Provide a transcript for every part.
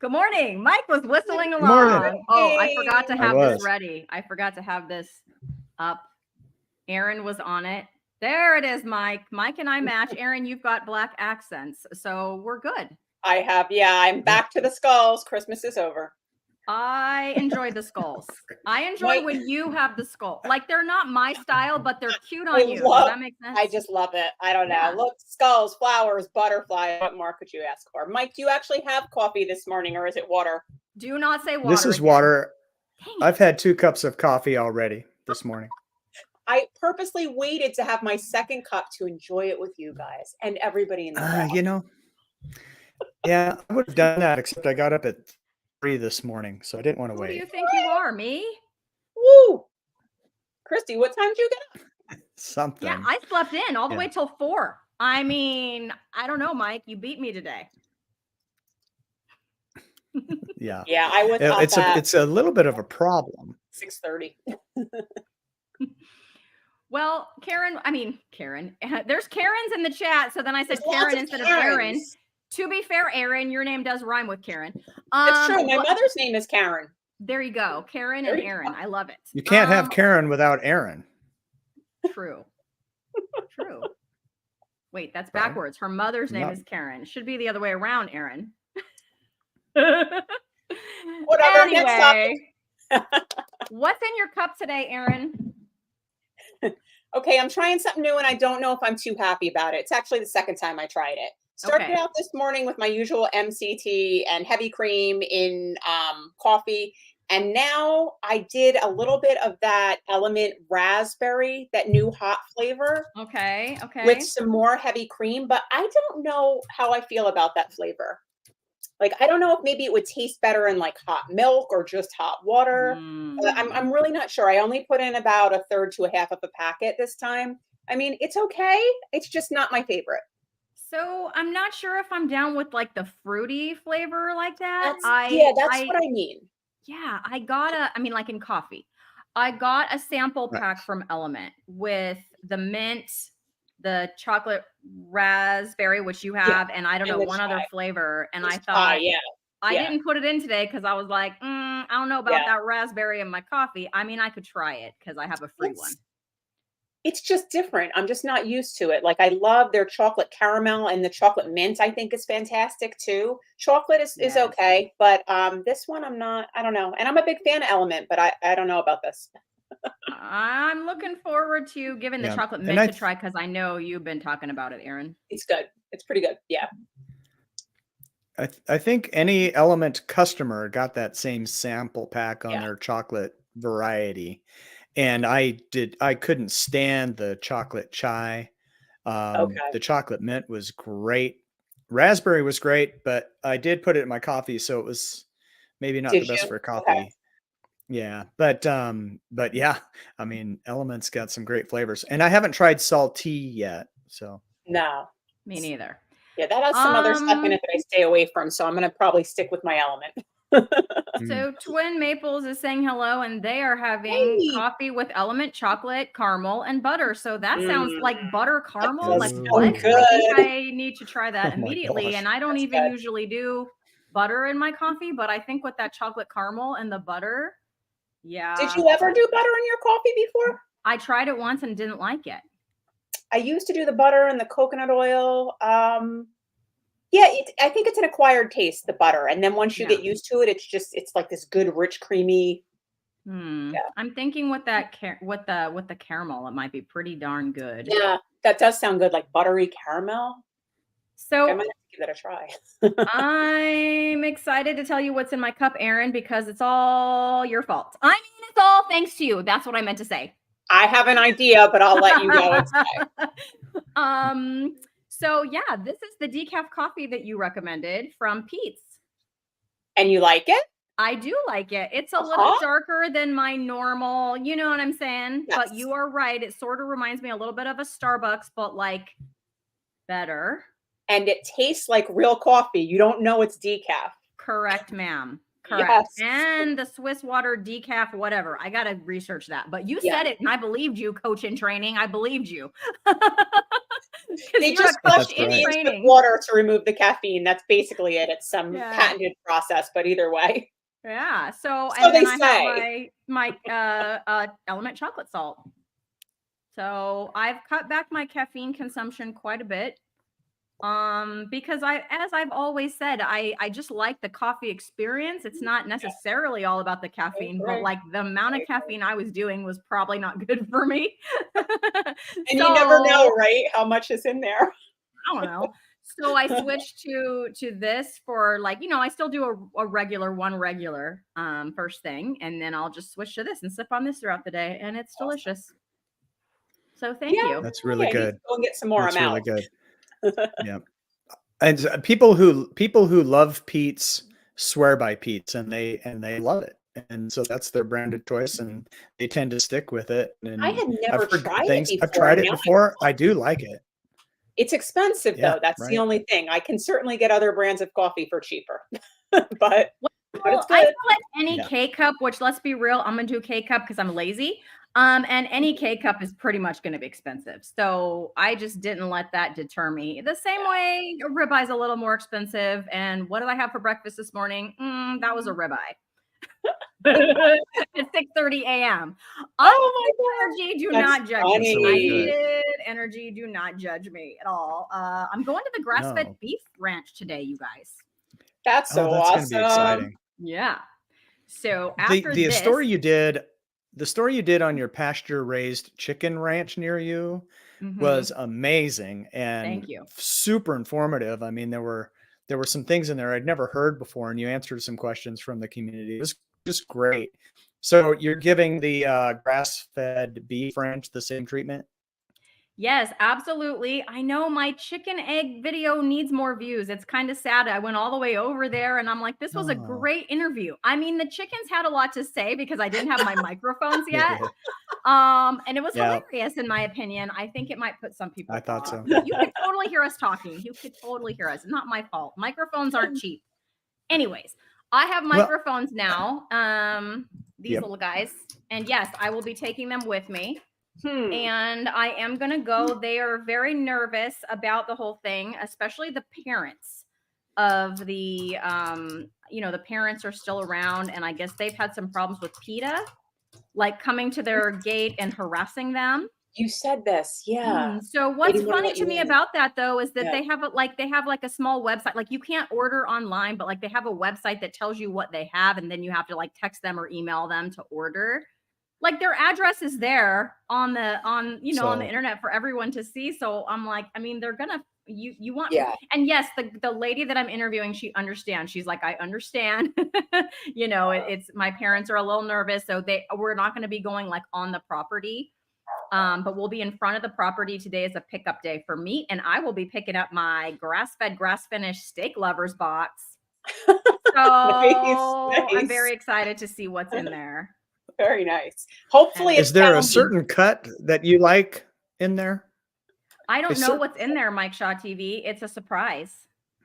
Good morning. Mike was whistling Good morning. along. Oh, I forgot to I have this was. ready. I forgot to have this up. Aaron was on it. There it is, Mike. Mike and I match. Aaron, you've got black accents, so we're good. I have, yeah, I'm back to the skulls. Christmas is over. I enjoy the skulls. I enjoy Mike- when you have the skull. Like they're not my style, but they're cute I on you. love- Does that make sense? I just love it. I don't know. Yeah. Look, skulls, flowers, butterfly. What more could you ask for? Mike, do you actually have coffee this morning or is it water? Do not say water. This is again. water. Dang it. I've had 2 cups of coffee already this morning. I purposely waited to have my second cup to enjoy it with you guys and everybody in the crowd. Yeah, I would have done that, except I got up at 3 this morning, so I didn't want to Who do wait. you think you are? Me? Woo! Christy, what time did you get up? Something. Yeah, I slept in all the Yeah. way till 4. I mean, I don't know, Mike. You beat me today. Yeah. Yeah, I was up at It's a little bit of a problem. 6:30. Well, Karen, there's Karens in the chat. So then I said There's lots Karen of instead of Aaron. Karens. To be fair, Aaron, your name does rhyme with Karen. That's true. My what- mother's name is Karen. There you go. Karen There and you Aaron. I love it. You can't have Karen without Aaron. True. True. Wait, that's Right. backwards. Her mother's name No. is Karen. Should be the other way around, Aaron. Whatever, next Anyway, what's in your cup today, Aaron? Okay, I'm trying something new and I don't know if I'm too happy about it. It's actually the second time I tried it. Started Okay. out this morning with my usual MCT and heavy cream in coffee. And now I did a little bit of that Element raspberry, that new hot flavor, Okay. Okay. with some more heavy cream. But I don't know how I feel about that flavor. Like, I don't know if maybe it would taste better in like hot milk or just hot water. I'm really not sure. I only put in about 1/3 to 1/2 of a packet this time. I mean, it's okay. It's just not my favorite. So I'm not sure if I'm down with like the fruity flavor like that. That's what I mean. Yeah, I got like in coffee, I got a sample Right. pack from Element with the mint, the chocolate raspberry, which you have, and I don't and know, the one other chai. flavor. And I Just thought pie, yeah. I yeah. didn't put it in today because I was like, I don't know about Yeah. that raspberry in my coffee. I mean, I could try it because I have a free one. It's just different. I'm just not used to it. Like, I love their chocolate caramel, and the chocolate mint I think is fantastic too. Chocolate is Yes. okay, but this one I don't know. And I'm a big fan of Element, but I don't know about this. I'm looking forward to giving the Yeah. chocolate And mint I a try because I know you've been talking about it, Aaron. It's good. It's pretty good. Yeah. I think any Element customer got that same sample pack on Yeah. their chocolate variety. And I couldn't stand the chocolate chai. Okay. The chocolate mint was great. Raspberry was great, but I did put it in my coffee, so it was maybe not Did the best you? for coffee. Okay. Yeah, but yeah, I mean, Element's got some great flavors, and I haven't tried salty yet. So No. Me neither. Yeah, that has some other stuff in it that I stay away from, so I'm gonna probably stick with my Element. So Twin Maples is saying hello, and they are having Hey. coffee with Element chocolate, caramel, and butter. So that sounds like butter caramel. does Like sound what? I good. think I need to try that Oh my immediately. gosh. And I don't That's even good. usually do butter in my coffee, but I think with that chocolate caramel and the butter, yeah. Did you ever do butter in your coffee before? I tried it once and didn't like it. I used to do the butter and the coconut oil. Yeah, I think it's an acquired taste, the butter. And then once you Yeah. get used to it, it's like this good, rich, creamy. Yeah. I'm thinking with that with the caramel, it might be pretty darn good. Yeah, that does sound good, like buttery caramel. So I might have to give that a try. I'm excited to tell you what's in my cup, Aaron, because it's all your fault. I mean, it's all thanks to you. That's what I meant to say. I have an idea, but I'll let you go instead. So yeah, this is the decaf coffee that you recommended from Pete's. And you like it? I do like it. It's a little darker than my normal, you know what I'm saying? Yes. But you are right. It sort of reminds me a little bit of a Starbucks, but like better. And it tastes like real coffee. You don't know it's decaf. Correct, ma'am. Correct. Yes. And the Swiss water decaf, whatever. I got to research that. But you Yeah. said it and I believed you, coach in training. I believed you. They You're just a coach flush That's in right. beans with training. water to remove the caffeine. That's basically it. It's some Yeah. patented process, but either way. Yeah. So, So and then they I say. have my element chocolate salt. So I've cut back my caffeine consumption quite a bit. Because as I've always said, I just like the coffee experience. It's not necessarily all about the caffeine, but like the amount of caffeine I was doing was probably not good for me. And you never know, right? How much is in there. I don't know. So I switched to this for like, I still do a regular first thing, and then I'll just switch to this and sip on this throughout the day, and it's delicious. So thank you. That's really I need to good. go and get some more. That's I'm really out. good. Yeah. And people who love Pete's swear by Pete's, and they love it. And so that's their branded choice, and they tend to stick with it. And I had never tried it before. I've tried it before. I do like it. It's expensive though. That's the only thing. I can certainly get other brands of coffee for cheaper, but it's I good. feel like any K-cup, which let's be real, I'm gonna do K-cup because I'm lazy. And any K-cup is pretty much going to be expensive. So I just didn't let that deter me. The same way a ribeye is a little more expensive. And what did I have for breakfast this morning? That was a ribeye. At 6:30 a.m. Oh my Energy, do not judge me. Really I good. needed energy. Do not judge me at all. I'm going to the grass-fed beef ranch today, you guys. That's so that's awesome. going to be exciting. Yeah. So after the this, story you did on your pasture raised chicken ranch near you was amazing and thank you. Super informative. I mean, there were some things in there I'd never heard before, and you answered some questions from the community. It was just great. So you're giving the grass-fed beef ranch the same treatment? Yes, absolutely. I know my chicken egg video needs more views. It's kind of sad. I went all the way over there and I'm like, this was a great interview. I mean, the chickens had a lot to say because I didn't have my microphones yet. And it was hilarious in my opinion. I think it might put some people. I thought so. You could totally hear us talking. You could totally hear us. Not my fault. Microphones aren't cheap. Anyways, I have microphones now. These little guys. And yes, I will be taking them with me. And I am going to go. They are very nervous about the whole thing, especially the parents of the, the parents are still around. And I guess they've had some problems with PETA, like coming to their gate and harassing them. You said this. Yeah. So what's funny to me about that though, is that they have a small website, like you can't order online, but like they have a website that tells you what they have. And then you have to like text them or email them to order. Like their address is there on the internet for everyone to see. So I'm like, I mean, they're gonna you want and yes, the lady that I'm interviewing, she understands. She's like, I understand. It's my parents are a little nervous, so we're not gonna be going like on the property. But we'll be in front of the property today as a pickup day for meat, and I will be picking up my grass-fed, grass-finished steak lovers box. So nice. I'm very excited to see what's in there. Very nice. Hopefully, is there a certain cut that you like in there? I don't know what's in there, Mike Shaw TV. It's a surprise.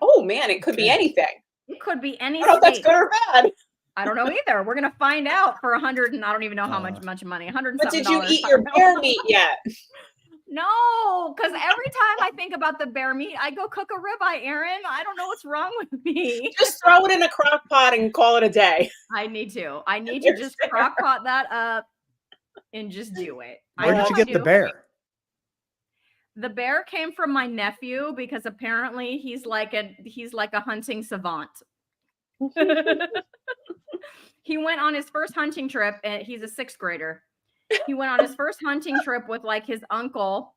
Oh man, it could be anything. It could be any. I don't know if that's good or bad. I don't know either. We're gonna find out for 100, and I don't even know how much money. 100. But did you eat your bear meat yet? No, because every time I think about the bear meat, I go cook a ribeye, Aaron. I don't know what's wrong with me. Just throw it in a crock pot and call it a day. I need to just crock pot that up and just do it. Where did you get the bear? The bear came from my nephew because apparently he's like a hunting savant. He went on his first hunting trip, and he's a 6th grader. He went on his first hunting trip with like his uncle,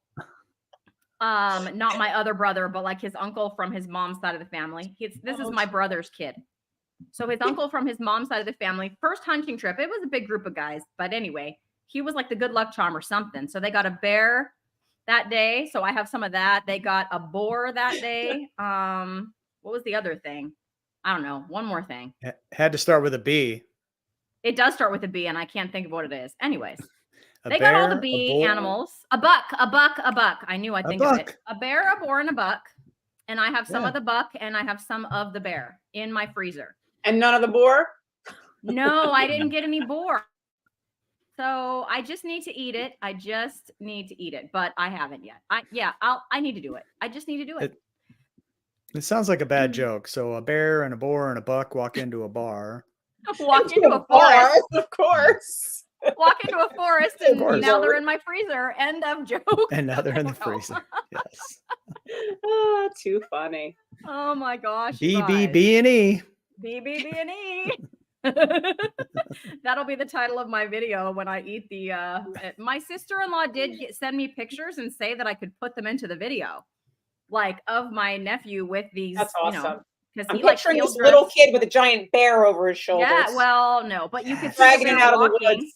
not my other brother, but like his uncle from his mom's side of the family. This is my brother's kid. So his uncle from his mom's side of the family, first hunting trip. It was a big group of guys, but anyway, he was like the good luck charm or something. So they got a bear that day. So I have some of that. They got a boar that day. What was the other thing? I don't know. One more thing. It had to start with a B. It does start with a B, and I can't think of what it is. Anyways. They got all the bee animals. A buck. I knew I'd think of it. A bear, a boar, and a buck. And I have some of the buck, and I have some of the bear in my freezer. And none of the boar? No, I didn't get any boar. So I just need to eat it. But I haven't yet. I need to do it. I just need to do it. It sounds like a bad joke. So a bear and a boar and a buck walk into a bar. Walk into a forest. Of course. Walk into a forest and course. now they're in my freezer. End of joke. And now they're in the I don't know. freezer. Yes. Oh, too funny. Oh my gosh. you guys. BBB&E. BBB&E. That'll be the title of my video when I eat the my sister-in-law did send me pictures and say that I could put them into the video, like of my nephew with these. That's awesome. Because I'm he like picturing this field little dress. kid with a giant bear over his shoulders. Yeah, well, no, but you could see dragging the it bear out of the walking. woods.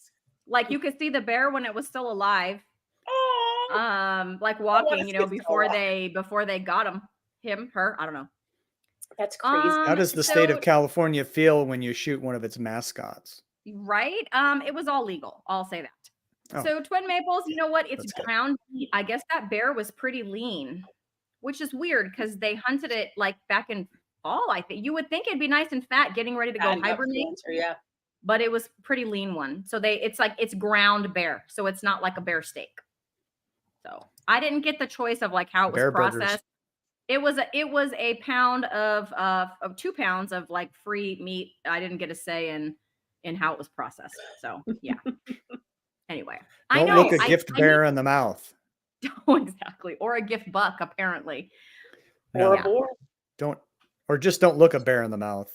Like you could see the bear when it was still alive. Aw, Like I wanna walking, see it still before they got her, I don't know. that's crazy. How does the state of California feel when you shoot one of its mascots? Right? It was all legal. I'll say that. Oh. So Twin Maples, you know what? It's That's good. ground meat. I guess that bear was pretty lean, which is weird because they hunted it like back in fall. I think you would think it'd be nice and fat, getting ready to go hibernate. Yeah. But it was pretty lean one. So it's ground bear. So it's not like a bear steak. So I didn't get the choice of like how it was Bear processed. burgers. It was a pound of 2 pounds of like free meat. I didn't get a say in how it was processed. So yeah. Anyway, I Don't know look a gift bear in the mouth. exactly, or a gift buck apparently. No, Or a boar. Just don't look a bear in the mouth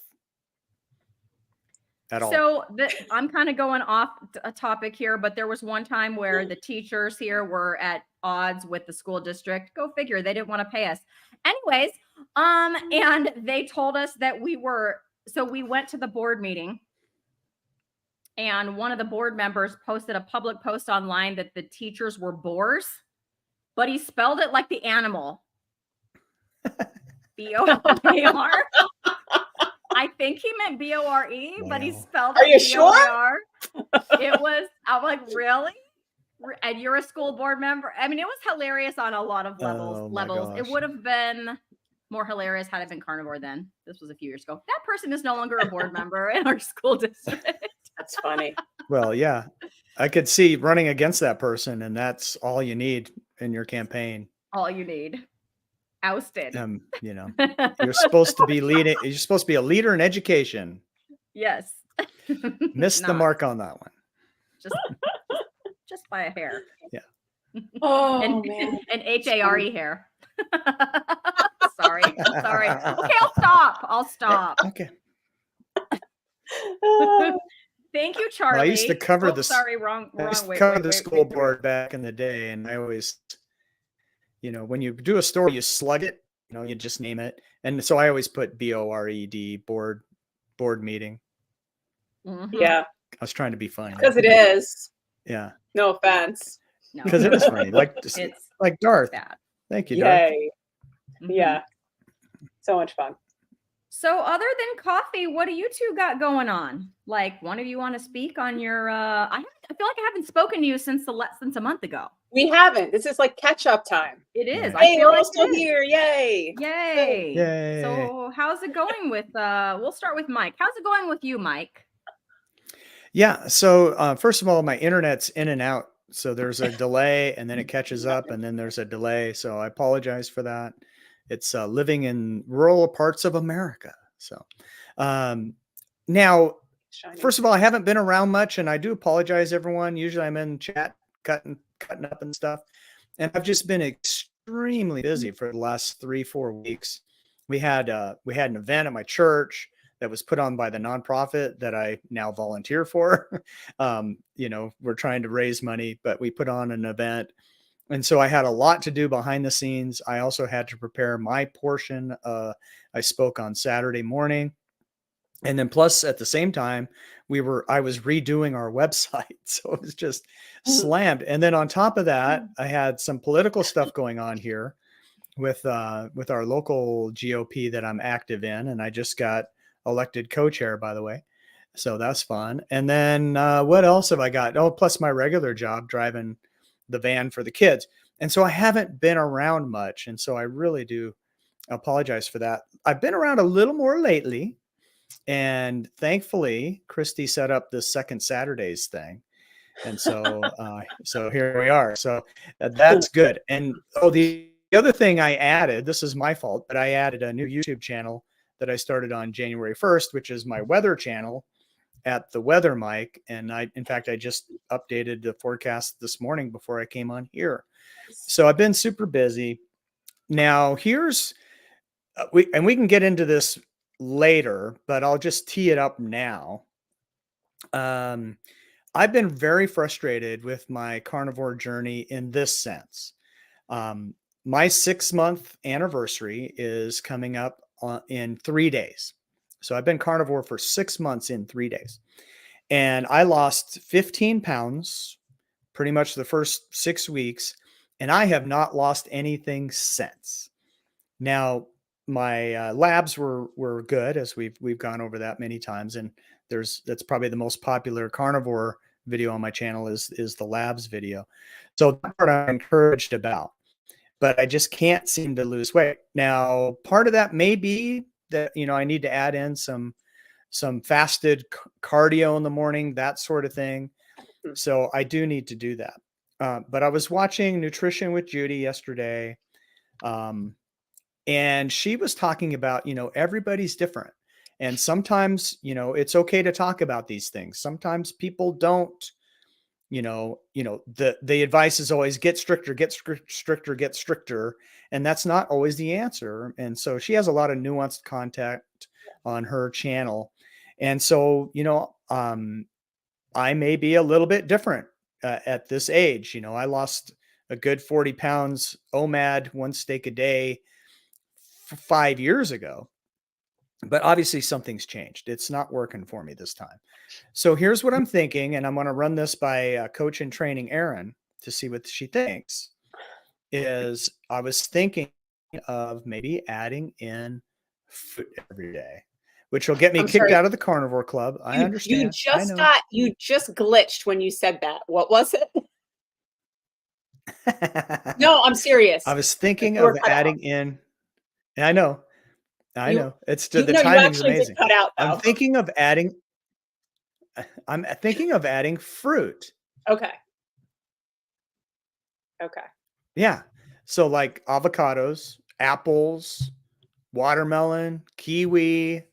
at all. So I'm kind of going off a topic here, but there was one time where the teachers here were at odds with the school district. Go figure, they didn't want to pay us. Anyways, and they told us that we went to the board meeting, and one of the board members posted a public post online that the teachers were boars, but he spelled it like the animal. B-O-A-R. I think he meant B-O-R-E, but he spelled it. Are you sure? I'm like, really? And you're a school board member? I mean, it was hilarious on a lot of levels. Gosh. It would have been more hilarious had it been carnivore then. This was a few years ago. That person is no longer a board member in our school district. That's funny. Well, yeah. I could see running against that person, and that's all you need in your campaign. All you need. Ousted. You're supposed to be leading. You're supposed to be a leader in education. Yes. Missed the mark on that one. Just by a hair. Yeah. Oh man. An H-A-R-E hair. Sorry. Okay, I'll stop. Okay. Thank you, Charlie. Well, I used to cover the school board back in the day, and I always, when you do a story, you slug it. You just name it, and so I always put BORED board meeting. Mm-hmm. Yeah, I was trying to be funny because it is. Yeah. No offense. Because it is funny, like Darth. Bad. Thank you, Darth. Yay. Mm-hmm. Yeah. So much fun. So other than coffee, what do you two got going on? Like, one of you want to speak on your I feel like I haven't spoken to you since a month ago. We haven't. This is like catch up time. It is. Hey, we're all still here. Yay. Yay. So how's it going with we'll start with Mike. How's it going with you, Mike? Yeah. So first of all, my internet's in and out. So there's a delay, and then it catches up, and then there's a delay. So I apologize for that. It's living in rural parts of America. So now, first of all, I haven't been around much, and I do apologize, everyone. Usually I'm in chat cutting up and stuff. And I've just been extremely busy for the last 3-4 weeks. We had an event at my church that was put on by the nonprofit that I now volunteer for. We're trying to raise money, but we put on an event. And so I had a lot to do behind the scenes. I also had to prepare my portion. I spoke on Saturday morning. And then plus at the same time, I was redoing our website. So it was just slammed. And then on top of that, I had some political stuff going on here with our local GOP that I'm active in. And I just got elected co-chair, by the way. So that's fun. And then what else have I got? Oh, plus my regular job driving the van for the kids. And so I haven't been around much. And so I really do apologize for that. I've been around a little more lately. And thankfully, Christy set up this second Saturdays thing. And so, so here we are. So that's good. And the other thing I added, this is my fault, but I added a new YouTube channel that I started on January 1st, which is my weather channel at the Weather Mic. And in fact, I just updated the forecast this morning before I came on here. So I've been super busy. Now here's, we can get into this later, but I'll just tee it up now. I've been very frustrated with my carnivore journey in this sense. My 6-month anniversary is coming up in 3 days. So I've been carnivore for 6 months in 3 days. And I lost 15 pounds pretty much the first 6 weeks. And I have not lost anything since. Now, my labs were good, as we've gone over that many times. And that's probably the most popular carnivore video on my channel is the labs video. So that part I'm encouraged about, but I just can't seem to lose weight. Now, part of that may be that, I need to add in some fasted cardio in the morning, that sort of thing. So I do need to do that. But I was watching Nutrition with Judy yesterday. And she was talking about, everybody's different. And sometimes, it's okay to talk about these things. Sometimes people don't, the advice is always get stricter, get stricter, get stricter. And that's not always the answer. And so she has a lot of nuanced content on her channel. And so, I may be a little bit different at this age. I lost a good 40 pounds OMAD, one steak a day 5 years ago, but obviously something's changed. It's not working for me this time. So here's what I'm thinking. And I'm going to run this by coach and training Erin to see what she thinks. Is I was thinking of maybe adding in fruit every day, which will get me kicked out of the carnivore club. I understand. You just glitched when you said that. What was it? No, I'm serious. I was thinking of adding in. I know. It's the timing's amazing. Cut out, I'm thinking of adding fruit. Okay. Yeah. So like avocados, apples, watermelon, kiwi,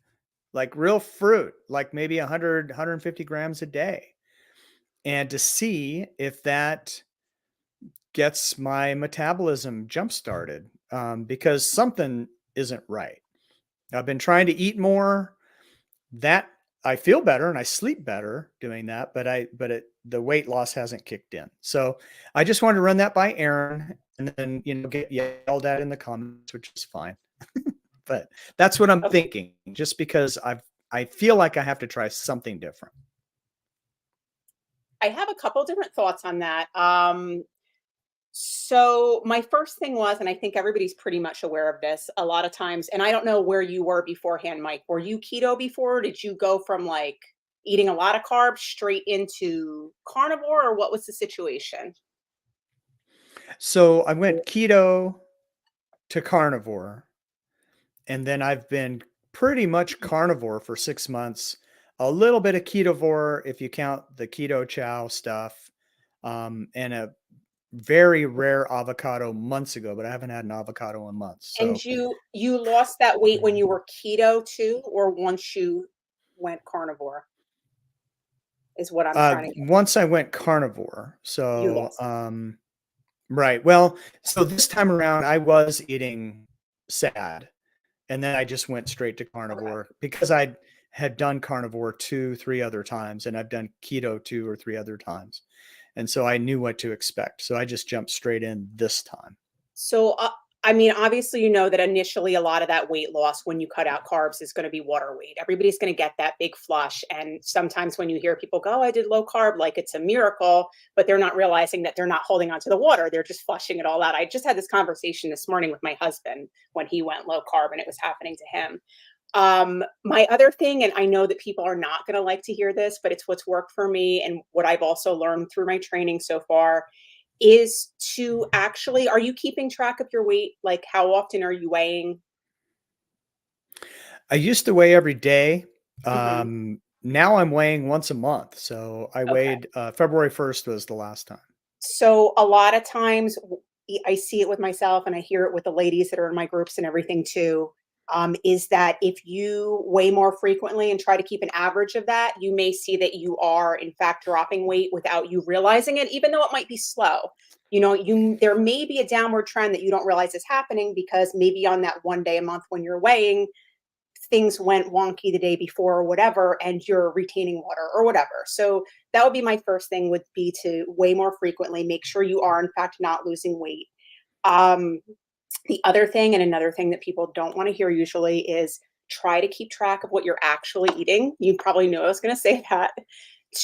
like real fruit, like maybe 100, 150 grams a day. And to see if that gets my metabolism jump started, because something isn't right. I've been trying to eat more. That I feel better and I sleep better doing that, but the weight loss hasn't kicked in. So I just wanted to run that by Erin and then, get yelled at in the comments, which is fine. But that's what I'm thinking, just because I feel like I have to try something different. I have a couple different thoughts on that. So my first thing was, and I think everybody's pretty much aware of this a lot of times, and I don't know where you were beforehand, Mike. Were you keto before? Did you go from like eating a lot of carbs straight into carnivore, or what was the situation? So I went keto to carnivore, and then I've been pretty much carnivore for 6 months, a little bit of ketovore if you count the keto chow stuff, and a very rare avocado months ago, but I haven't had an avocado in months. So. And you lost that weight when you were keto too, or once you went carnivore? Is what I'm trying to get. Once I went carnivore. So, right. Well, so this time around I was eating sad, and then I just went straight to carnivore because I had done carnivore 2-3 other times, and I've done keto 2 or 3 other times. And so I knew what to expect. So I just jumped straight in this time. So, I mean, obviously, that initially a lot of that weight loss when you cut out carbs is going to be water weight. Everybody's going to get that big flush. And sometimes when you hear people go, oh, I did low carb, like it's a miracle, but they're not realizing that they're not holding onto the water. They're just flushing it all out. I just had this conversation this morning with my husband when he went low carb and it was happening to him. My other thing, and I know that people are not going to like to hear this, but it's what's worked for me and what I've also learned through my training so far is to actually, are you keeping track of your weight? Like how often are you weighing? I used to weigh every day, Now I'm weighing once a month. So I weighed February 1st was the last time. So a lot of times I see it with myself and I hear it with the ladies that are in my groups and everything too. Is that if you weigh more frequently and try to keep an average of that, you may see that you are in fact dropping weight without you realizing it, even though it might be slow. You know, there may be a downward trend that you don't realize is happening because maybe on that one day a month when you're weighing, things went wonky the day before or whatever, and you're retaining water or whatever. So that would be my first thing, would be to weigh more frequently, make sure you are in fact not losing weight. The other thing, and another thing that people don't want to hear usually, is try to keep track of what you're actually eating. You probably knew I was going to say that.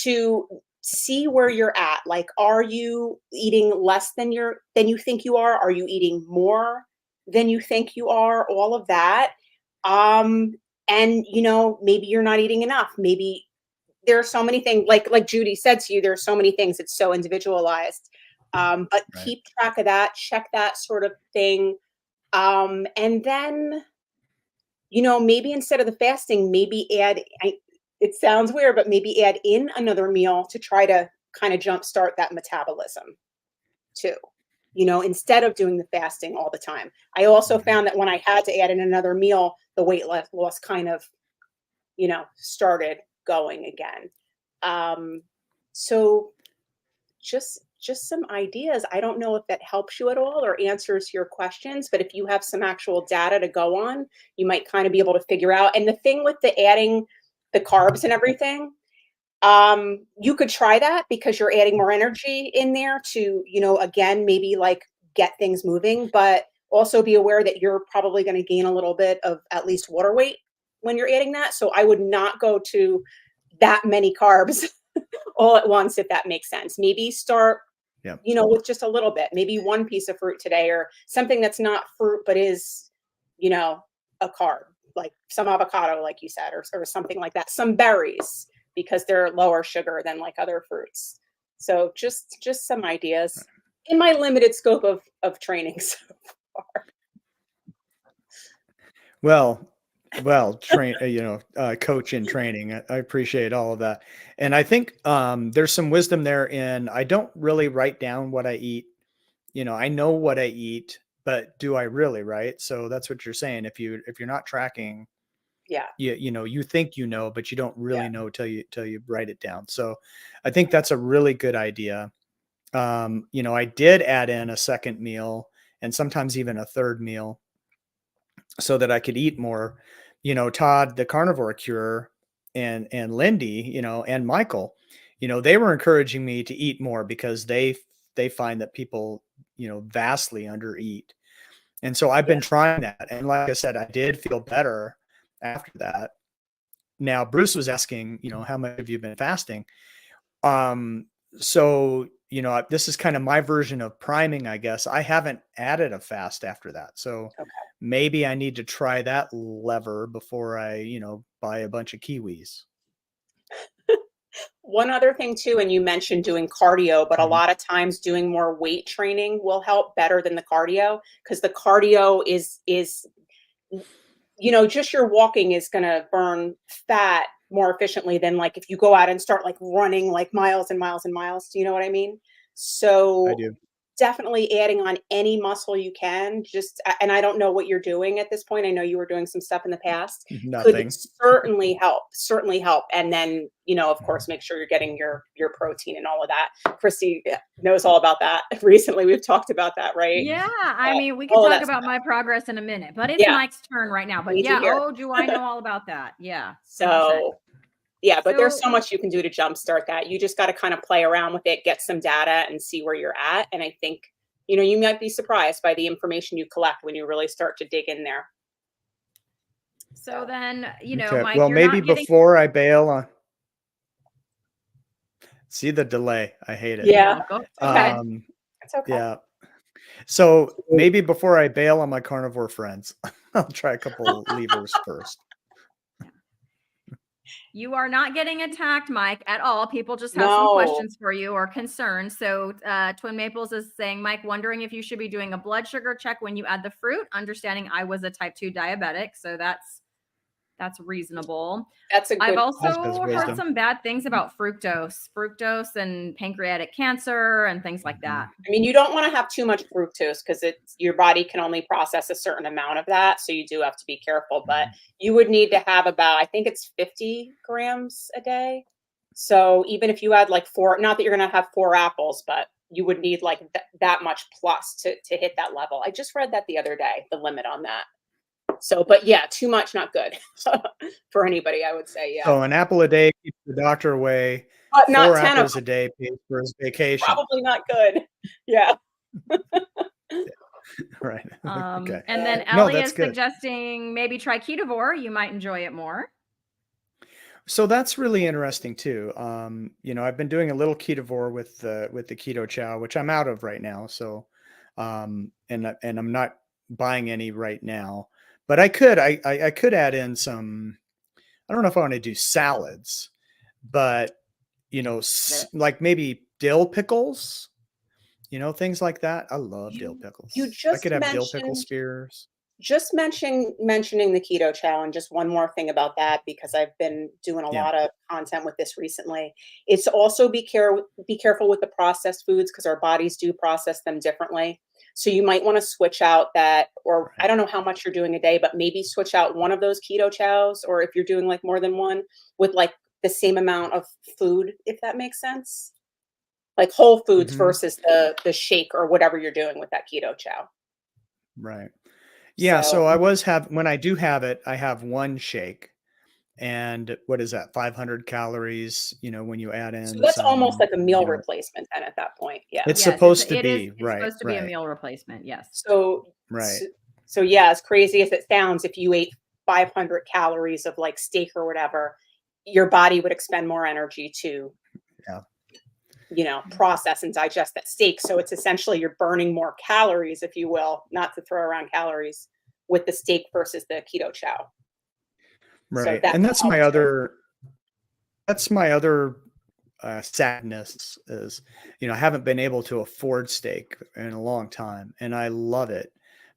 To see where you're at. Like, are you eating less than you think you are? Are you eating more than you think you are? All of that. And you know, maybe you're not eating enough. Maybe there are so many things, like Judy said to you, there are so many things. It's so individualized. But keep track of that, check that sort of thing. And then, you know, maybe instead of the fasting, maybe it sounds weird, but maybe add in another meal to try to kind of jumpstart that metabolism too. You know, instead of doing the fasting all the time. I also found that when I had to add in another meal, the weight loss kind of, you know, started going again. So just some ideas. I don't know if that helps you at all or answers your questions, but if you have some actual data to go on, you might kind of be able to figure out. And the thing with the adding the carbs and everything, you could try that because you're adding more energy in there to, you know, again, maybe like get things moving, but also be aware that you're probably going to gain a little bit of at least water weight when you're adding that. So I would not go to that many carbs all at once, if that makes sense. Maybe start, you know, with just a little bit, maybe one piece of fruit today, or something that's not fruit, but is, you know, a carb, like some avocado, like you said, or something like that, some berries, because they're lower sugar than like other fruits. So just some ideas in my limited scope of training so far. Well, coach in training. I appreciate all of that. And I think there's some wisdom there in, I don't really write down what I eat. You know, I know what I eat, but do I really, right? So that's what you're saying. If you're not tracking, you know, you think you know, but you don't really know till you write it down. So I think that's a really good idea. You know, I did add in a second meal and sometimes even a third meal so that I could eat more. You know, Todd, the carnivore cure, and Lindy, you know, and Michael, you know, they were encouraging me to eat more because they find that people, you know, vastly undereat. And so I've been trying that. And like I said, I did feel better after that. Now, Bruce was asking, you know, how much have you been fasting? So, you know, this is kind of my version of priming, I guess. I haven't added a fast after that. So maybe I need to try that lever before I, you know, buy a bunch of kiwis. One other thing too, and you mentioned doing cardio, but a lot of times doing more weight training will help better than the cardio, because the cardio is, you know, just your walking is going to burn fat more efficiently than like if you go out and start like running like miles and miles and miles. Do you know what I mean? So I do. Definitely adding on any muscle you can, and I don't know what you're doing at this point. I know you were doing some stuff in the past. Nothing. Could certainly help. And then, you know, of course, make sure you're getting your protein and all of that. Christy knows all about that. Recently, we've talked about that, right? Yeah. I mean, we can talk about my progress in a minute, but it's Mike's turn right now. But do I know all about that? Yeah. So yeah, but there's so much you can do to jumpstart that. You just got to kind of play around with it, get some data and see where you're at. And I think, you know, you might be surprised by the information you collect when you really start to dig in there. So then, you know, Mike, well, maybe before I bail on. See the delay. I hate it. Yeah. It's okay. Yeah. So maybe before I bail on my carnivore friends, I'll try a couple levers first. You are not getting attacked, Mike, at all. People just have some questions for you or concerns. So Twin Maples is saying, Mike, wondering if you should be doing a blood sugar check when you add the fruit, understanding I was a type 2 diabetic. So that's That's reasonable. That's a good. I've also Says heard wisdom. some bad things about fructose and pancreatic cancer and things like that. I mean, you don't want to have too much fructose because your body can only process a certain amount of that. So you do have to be careful, but you would need to have about, I think it's 50 grams a day. So even if you had like 4, not that you're going to have 4 apples, but you would need like that much plus to hit that level. I just read that the other day, the limit on that. So, but yeah, too much, not good for anybody, I would say. Yeah. So an apple a day keeps the doctor away. But not 4 10 of apples them. a day pays for his vacation. Probably not good. Yeah. Right. Okay. And then No, Ellie that's is good. suggesting maybe try ketovore. You might enjoy it more. So that's really interesting too. You know, I've been doing a little ketovore with the keto chow, which I'm out of right now. So, and I'm not buying any right now, but I could add in some. I don't know if I want to do salads, but you know, like maybe dill pickles. You know, things like that. I love dill pickles. You I just could have dill pickle mentioned spears. just mentioning the keto chow, and just one more thing about that, because I've been doing a Yeah. lot of content with this recently. It's also be careful with the processed foods, because our bodies do process them differently. So you might want to switch out that, or I don't know how much you're doing a day, but maybe switch out one of those keto chows, or if you're doing like more than one, with like the same amount of food, if that makes sense. Like whole foods Mhm. versus the shake or whatever you're doing with that keto chow. Right. Yeah. So So I when I do have it, I have one shake. And what is that? 500 calories, you know, when you add So in that's almost some, like a meal you know, replacement then at that point. Yeah. it's Yes, supposed to it is. be. It's Right. supposed to be a Right. meal replacement. Yes. So Right. so yeah, as crazy as it sounds, if you ate 500 calories of like steak or whatever, your body would expend more energy to, Yeah. you know, process and digest that steak. So it's essentially you're burning more calories, if you will, not to throw around calories, with the steak versus the keto chow. So Right. that's And that's my also other sadness is, you know, I haven't been able to afford steak in a long time and I love it,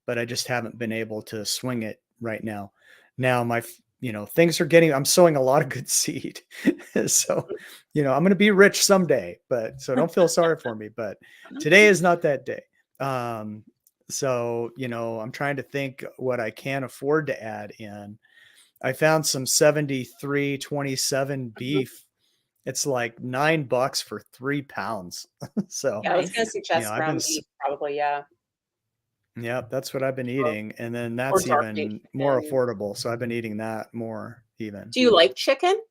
but I just haven't been able to swing it right now. Now you know, things are I'm sowing a lot of good seed. So, you know, I'm going to be rich someday, but so don't feel sorry for me, but today is not that day. So, you know, I'm trying to think what I can afford to add in. I found some 73-27 beef. It's like $9 for 3 pounds. So, yeah, I was gonna Nice. you know, suggest ground beef, probably, yeah. yeah, that's what I've been Or, eating. And then or that's dark meat even more chicken. affordable. So I've been eating that more even. Do you like chicken?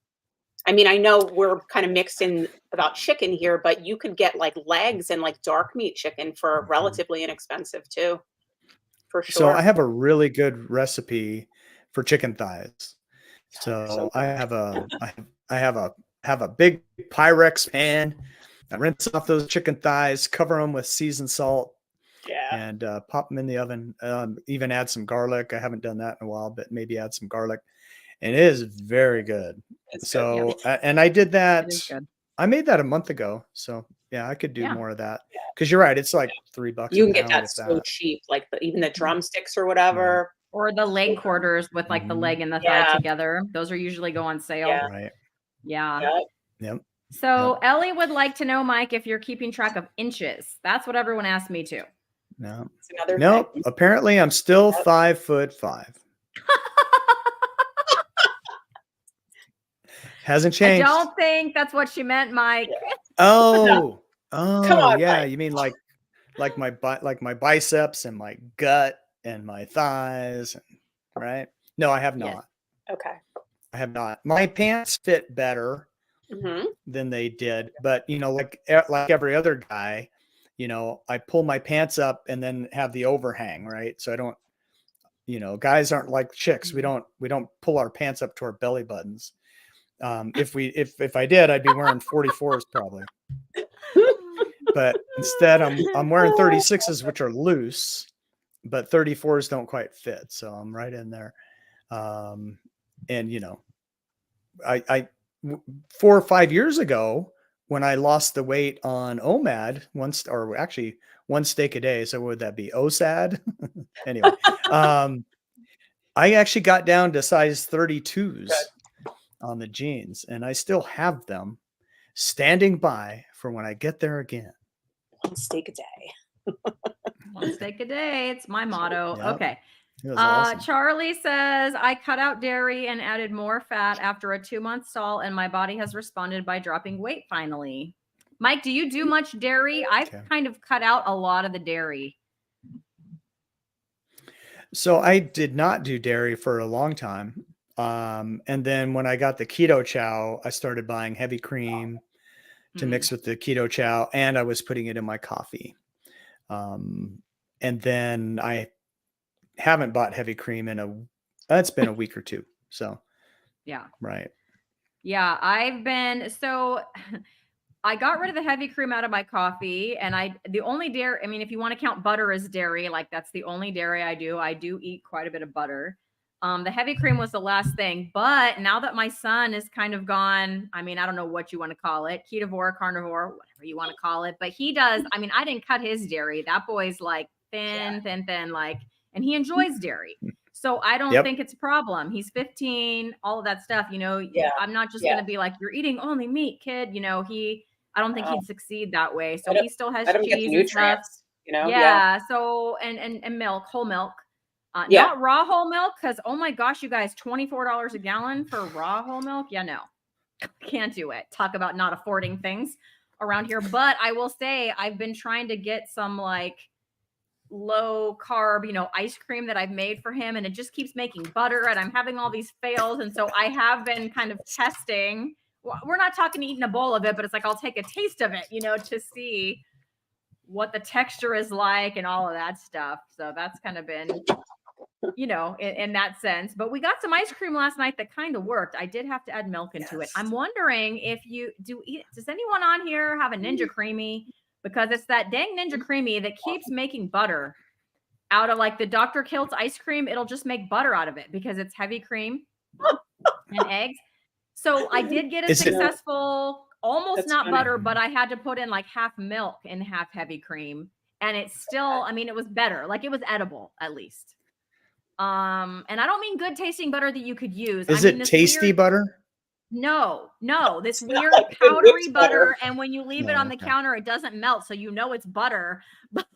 I mean, I know we're kind of mixed in about chicken here, but you could get like legs and like dark meat chicken for relatively inexpensive too, for So I sure. have a really good recipe for chicken thighs. They're so So good. I have a big Pyrex pan. I rinse off those chicken thighs, cover them with seasoned salt, Yeah. and pop them in the oven. Even add some garlic. I haven't done that in a while, but maybe add some garlic. And it is very good. It's good. So, and I did It that. is good. I made that a month ago. So yeah, I could do Yeah. more of that. Because you're right. It's like $3 You a can get pound, that if so that. cheap, like even the drumsticks or Right. whatever. Or the leg So quarters with like the Mhm. leg and the thigh yeah, together. Those are usually go on sale. yeah, Right. Yeah. yeah. Yep. So Yep. Ellie would like to know, Mike, if you're keeping track of inches. That's what everyone asked me too. No. It's another Nope. thing. Apparently I'm still Yep. 5'5". Hasn't I changed. don't think that's what she meant, Mike. Yeah. Oh. Come Oh on, yeah. Mike. You mean like my biceps and my gut and my thighs, right? No, I have Yes. not. Okay. I have not. My pants fit better Mm-hmm. than they did, but you know, like every other guy, you know, I pull my pants up and then have the overhang, right? So I don't, you know, guys aren't like chicks. We don't pull our pants up to our belly buttons. If I did, I'd be wearing 44s probably. But instead I'm wearing 36s, which are loose, but 34s don't quite fit. So I'm right in there. And you know, I 4 or 5 years ago when I lost the weight on OMAD or actually one steak a day. So what would that be? OSAD? Anyway, I actually got down to size 32s Good. on the jeans, and I still have them standing by for when I get there again. One steak a day. One steak a day. It's my motto. Yep. Okay. It was awesome. Charlie says, I cut out dairy and added more fat after a 2-month stall, and my body has responded by dropping weight finally. Mike, do you do much dairy? I've kind of cut out a lot of the dairy. So I did not do dairy for a long time. And then when I got the keto chow, I started buying heavy cream to mix with the keto chow, and I was putting it in my coffee. And then I haven't bought heavy cream it's been a week or two. So yeah. Right. Yeah. I got rid of the heavy cream out of my coffee, and the only dairy, I mean, if you want to count butter as dairy, like that's the only dairy I do. I do eat quite a bit of butter. The heavy cream was the last thing, but now that my son is kind of gone, I mean, I don't know what you want to call it, ketovore, carnivore, whatever you want to call it, but he does. I mean, I didn't cut his dairy. That boy's like thin, like, and he enjoys dairy. So I don't think it's a problem. He's 15, all of that stuff, I'm not just going to be like, you're eating only meat, kid. I don't think he'd succeed that way. So he still has cheese and stuff. Yeah. So, and milk, whole milk. Not raw whole milk, because oh my gosh, you guys, $24 a gallon for raw whole milk. Yeah, no, can't do it. Talk about not affording things around here. But I will say I've been trying to get some like low carb, ice cream that I've made for him, and it just keeps making butter, and I'm having all these fails. And so I have been kind of testing. We're not talking eating a bowl of it, but it's like I'll take a taste of it, to see what the texture is like and all of that stuff. So that's kind of been, in that sense. But we got some ice cream last night that kind of worked. I did have to add milk into it. I'm wondering if you does anyone on here have a Ninja Creamy? Because it's that dang Ninja Creamy that keeps making butter out of like the Dr. Kilt's ice cream. It'll just make butter out of it because it's heavy cream and eggs. So I did get a successful, almost not butter, but I had to put in like half milk and half heavy cream. And it's still, I mean, it was better. Like it was edible at least. And I don't mean good tasting butter that you could use. Is it tasty butter? No, this weird powdery butter. And when you leave it on the counter, it doesn't melt. So it's butter,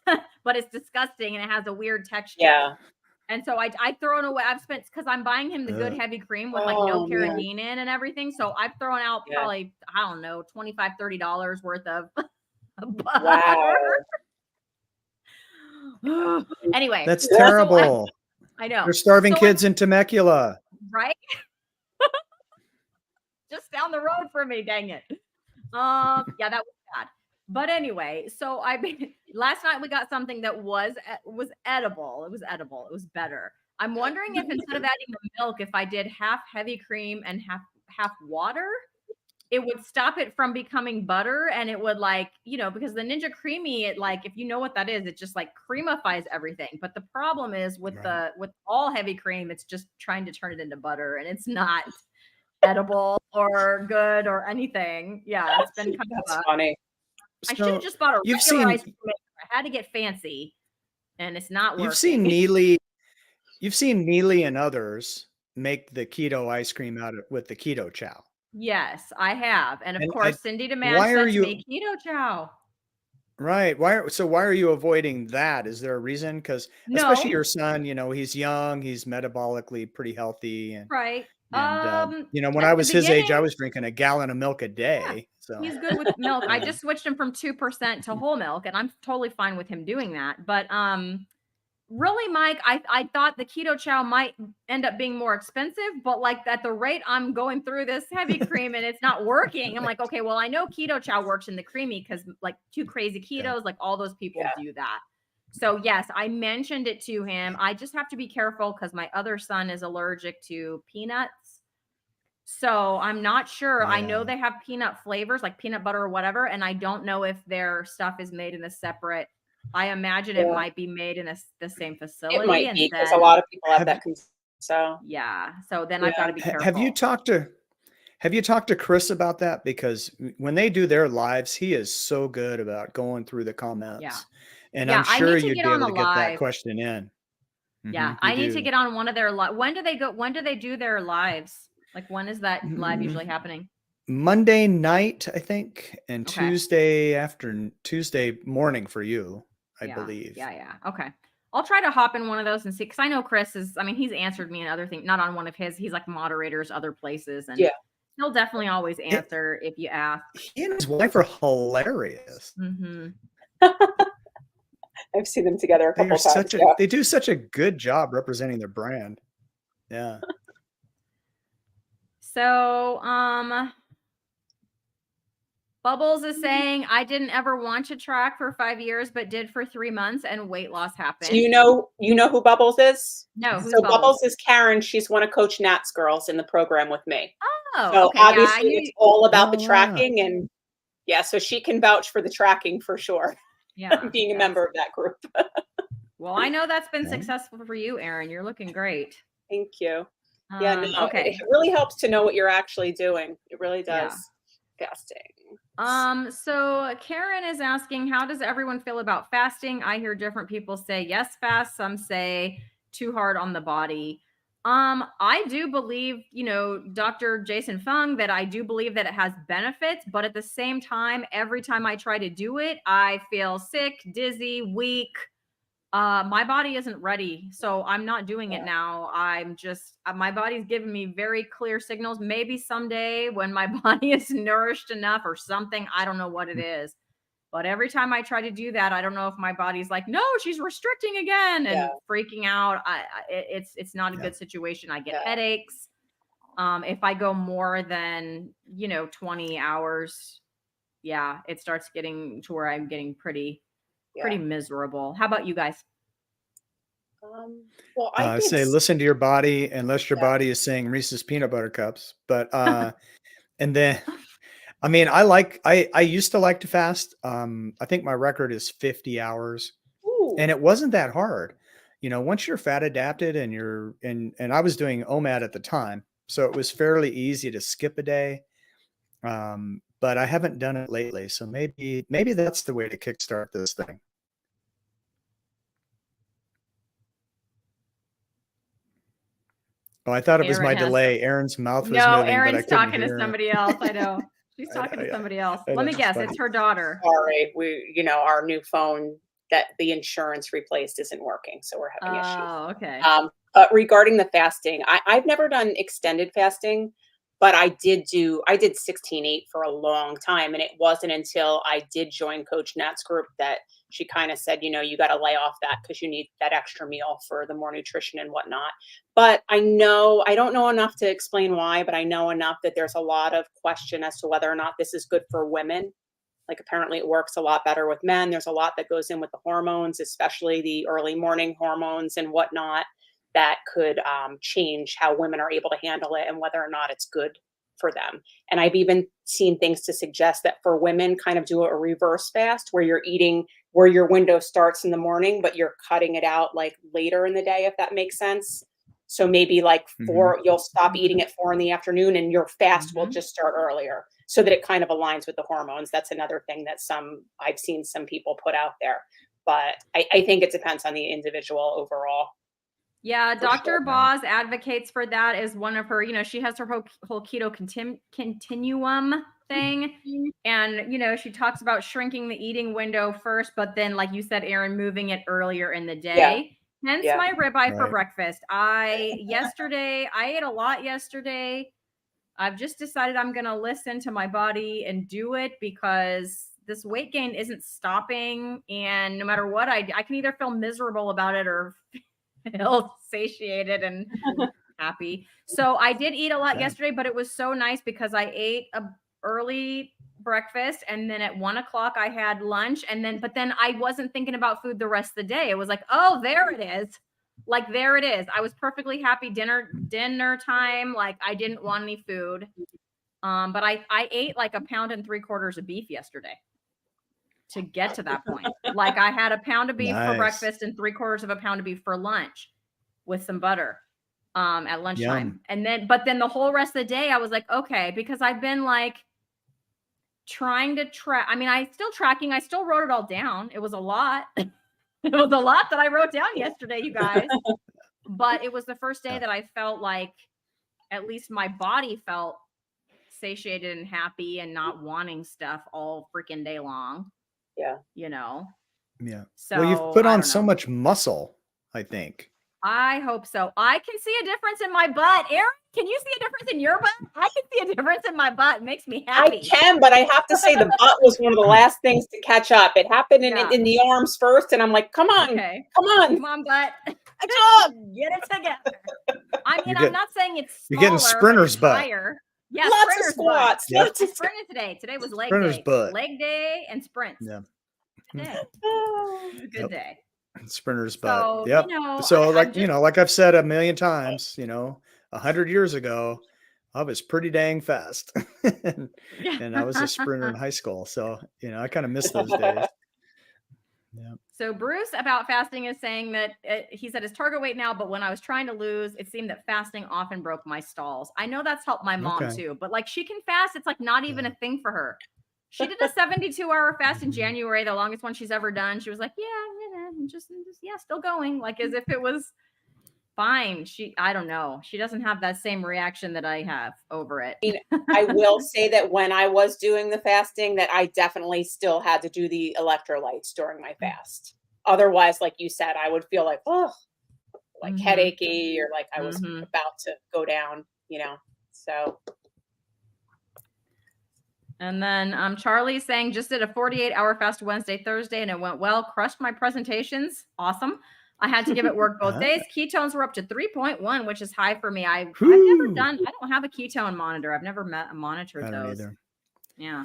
but it's disgusting and it has a weird texture. Yeah. And so I throw it away. I've spent, because I'm buying him the good heavy cream with like no carrageenan and everything. So I've thrown out probably, I don't know, $25, $30 worth of butter. Wow. Anyway. That's terrible. So I know. You're starving kids in Temecula. Right? Just down the road from me, dang it. Yeah, that was bad. But anyway, so last night we got something that was edible. It was edible. It was better. I'm wondering if instead of adding the milk, if I did half heavy cream and half water, it would stop it from becoming butter, and it would because the Ninja Creamy, it if you know what that is, it just creamifies everything. But the problem is with all heavy cream, it's just trying to turn it into butter, and it's not edible or good or anything. Yeah, it's been kind of funny. I should have just bought a regular ice cream maker. I had to get fancy, and it's not working. You've seen Neely and others make the keto ice cream with the keto chow. Yes, I have, and of course, Cindy Demand sends me keto chow. Right. Why are you avoiding that? Is there a reason? Because especially your son, he's young, he's metabolically pretty healthy, and right. And when I was his age, I was drinking a gallon of milk a day. Yeah, so he's good with milk. I just switched him from 2% to whole milk, and I'm totally fine with him doing that. But really, Mike, I thought the keto chow might end up being more expensive, but at the rate I'm going through this heavy cream and it's not working, I'm like, okay, well, I know keto chow works in the creamy because 2 Crazy Ketos, all those people do that. So yes, I mentioned it to him. I just have to be careful because my other son is allergic to peanuts. So I'm not sure. Yeah. I know they have peanut flavors like peanut butter or whatever. And I don't know if their stuff is made in a separate, I imagine it might be made in the same facility. It might be because a lot of people have that. So yeah. So then I've got to be careful. Have you talked to Chris about that? Because when they do their lives, he is so good about going through the comments. Yeah. And I'm sure you'd be able to get that question in. Yeah, You I need to do. get on one of their when do they go? When do they do their lives? Like when is that live usually happening? Monday night, I think, and Okay. Tuesday morning for you, I Yeah. believe. Yeah. Okay. I'll try to hop in one of those and see, because I know Chris is, I mean, he's answered me in other things, not on one of his, he's like moderators, other places, and Yeah. he'll definitely always answer if you ask. He and his wife are hilarious. Mm-hmm. I've seen them together a couple times. They do such a good job representing their brand. Yeah. So, Bubbles is saying, I didn't ever want to track for 5 years, but did for 3 months, and weight loss happened. Do you know who Bubbles is? No, who's so Bubbles? Bubbles is Karen. She's one of Coach Nat's girls in the program with me. Oh, so okay. obviously it's all about the wow. tracking, and so she can vouch for the tracking for sure. Yeah. Being a member of that group. Well, I know that's been successful for you, Erin. You're looking great. Thank you. No, okay. it really helps to know what you're actually doing. It really does. Fasting. So Karen is asking, how does everyone feel about fasting? I hear different people say yes, fast. Some say too hard on the body. I do believe, Dr. Jason Fung, that I do believe that it has benefits, but at the same time, every time I try to do it, I feel sick, dizzy, weak. My body isn't ready, so I'm not doing it now. I'm just, my body's giving me very clear signals. Maybe someday when my body is nourished enough or something, I don't know what it is. But every time I try to do that, I don't know if my body's like, no, she's restricting again and freaking out. It's not a good situation. I get headaches. If I go more than, 20 hours, it starts getting to where I'm getting pretty miserable. How about you guys? Well, I say listen to your body, unless your body is saying Reese's peanut butter cups. But and then, I mean, I used to like to fast. I think my record is 50 hours, and it wasn't that hard. Once you're fat adapted and and I was doing OMAD at the time, so it was fairly easy to skip a day. But I haven't done it lately, so maybe that's the way to kickstart this thing. Oh, I thought it was my delay. Erin's mouth was moving. No, Erin's talking to somebody else. I know. She's talking to somebody else. Let me guess. It's her daughter. Sorry. Our new phone that the insurance replaced isn't working, so we're having issues. Oh, okay. But regarding the fasting, I've never done extended fasting, but I did 16-8 for a long time. And it wasn't until I did join Coach Nat's group that she kind of said, you got to lay off that because you need that extra meal for the more nutrition and whatnot. But I don't know enough to explain why, but I know enough that there's a lot of question as to whether or not this is good for women. Like apparently it works a lot better with men. There's a lot that goes in with the hormones, especially the early morning hormones and whatnot, that could change how women are able to handle it and whether or not it's good for them. And I've even seen things to suggest that for women, kind of do a reverse fast where you're eating where your window starts in the morning, but you're cutting it out like later in the day, if that makes sense. So maybe like you'll stop eating at 4 in the afternoon and your fast will just start earlier so that it kind of aligns with the hormones. That's another thing that I've seen some people put out there, but I think it depends on the individual overall. Yeah, Dr. Boz advocates for that as one of her, she has her whole keto continuum thing. And, she talks about shrinking the eating window first, but then, like you said, Erin, moving it earlier in the day. Hence my ribeye for breakfast. I ate a lot yesterday. I've just decided I'm going to listen to my body and do it because this weight gain isn't stopping. And no matter what I can either feel miserable about it or feel satiated and happy. So I did eat a lot yesterday, but it was so nice because I ate a early breakfast and then at 1 o'clock I had lunch but then I wasn't thinking about food the rest of the day. It was like, oh, there it is. Like, there it is. I was perfectly happy dinner time. Like I didn't want any food. But I ate like 1 3/4 pounds of beef yesterday to get to that point. Like I had 1 pound of beef for breakfast and 3/4 pound of beef for lunch with some butter at lunchtime. Yum. But then the whole rest of the day I was like, okay, because I've been like trying to track. I mean, I still wrote it all down. It was a lot. It was a lot that I wrote down yesterday, you guys. but it was the first day that I felt like at least my body felt satiated and happy and not wanting stuff all freaking day long. Yeah. You know? Yeah. So well, you've put I on don't so know. much muscle, I think. I hope so. I can see a difference in my butt. Aaron, can you see a difference in your butt? I can see a difference in my butt. It makes me happy. I can, but I have to say the butt was one of the last things to catch up. It happened in the arms first, and I'm like, come on, come on, butt. Get it together. I mean, I'm not saying it's smaller, you're getting sprinter's butt. Higher. Yeah, lots of squats. Yep. Lots of sprinted today. Today was leg sprinter's day. Butt. Leg day and sprints. Yeah. Today. It was a good day. Sprinter's butt. So, Yep. you know, so like, you know, like I've said a million times, you know, 100 years ago, I was pretty dang fast. and I was a sprinter in high school. So, you know, I kind of miss those days. Yeah. So Bruce about fasting is saying that he said his target weight now, but when I was trying to lose, it seemed that fasting often broke my stalls. I know that's helped my mom too, but like she can fast. It's like not even a thing for her. She did a 72-hour fast in January, the longest one she's ever done. She was like, just still going. Like as if it was fine. I don't know. She doesn't have that same reaction that I have over it. I will say that when I was doing the fasting, that I definitely still had to do the electrolytes during my fast. Otherwise, like you said, I would feel like, like headachy or like I was about to go down, you know, so. And then Charlie's saying just did a 48-hour fast Wednesday, Thursday, and it went well. Crushed my presentations. Awesome. I had to give it work both days. Ketones were up to 3.1, which is high for me. I've never done, I don't have a ketone monitor. I've never monitored those. I don't either. Yeah.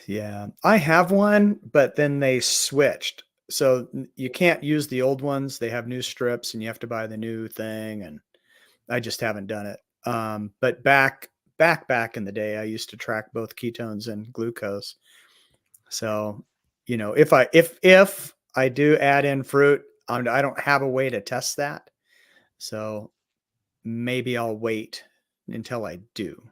Yeah. I have one, but then they switched. So you can't use the old ones. They have new strips and you have to buy the new thing. And I just haven't done it. But back in the day, I used to track both ketones and glucose. So, you know, if I do add in fruit, I don't have a way to test that. So maybe I'll wait until I do.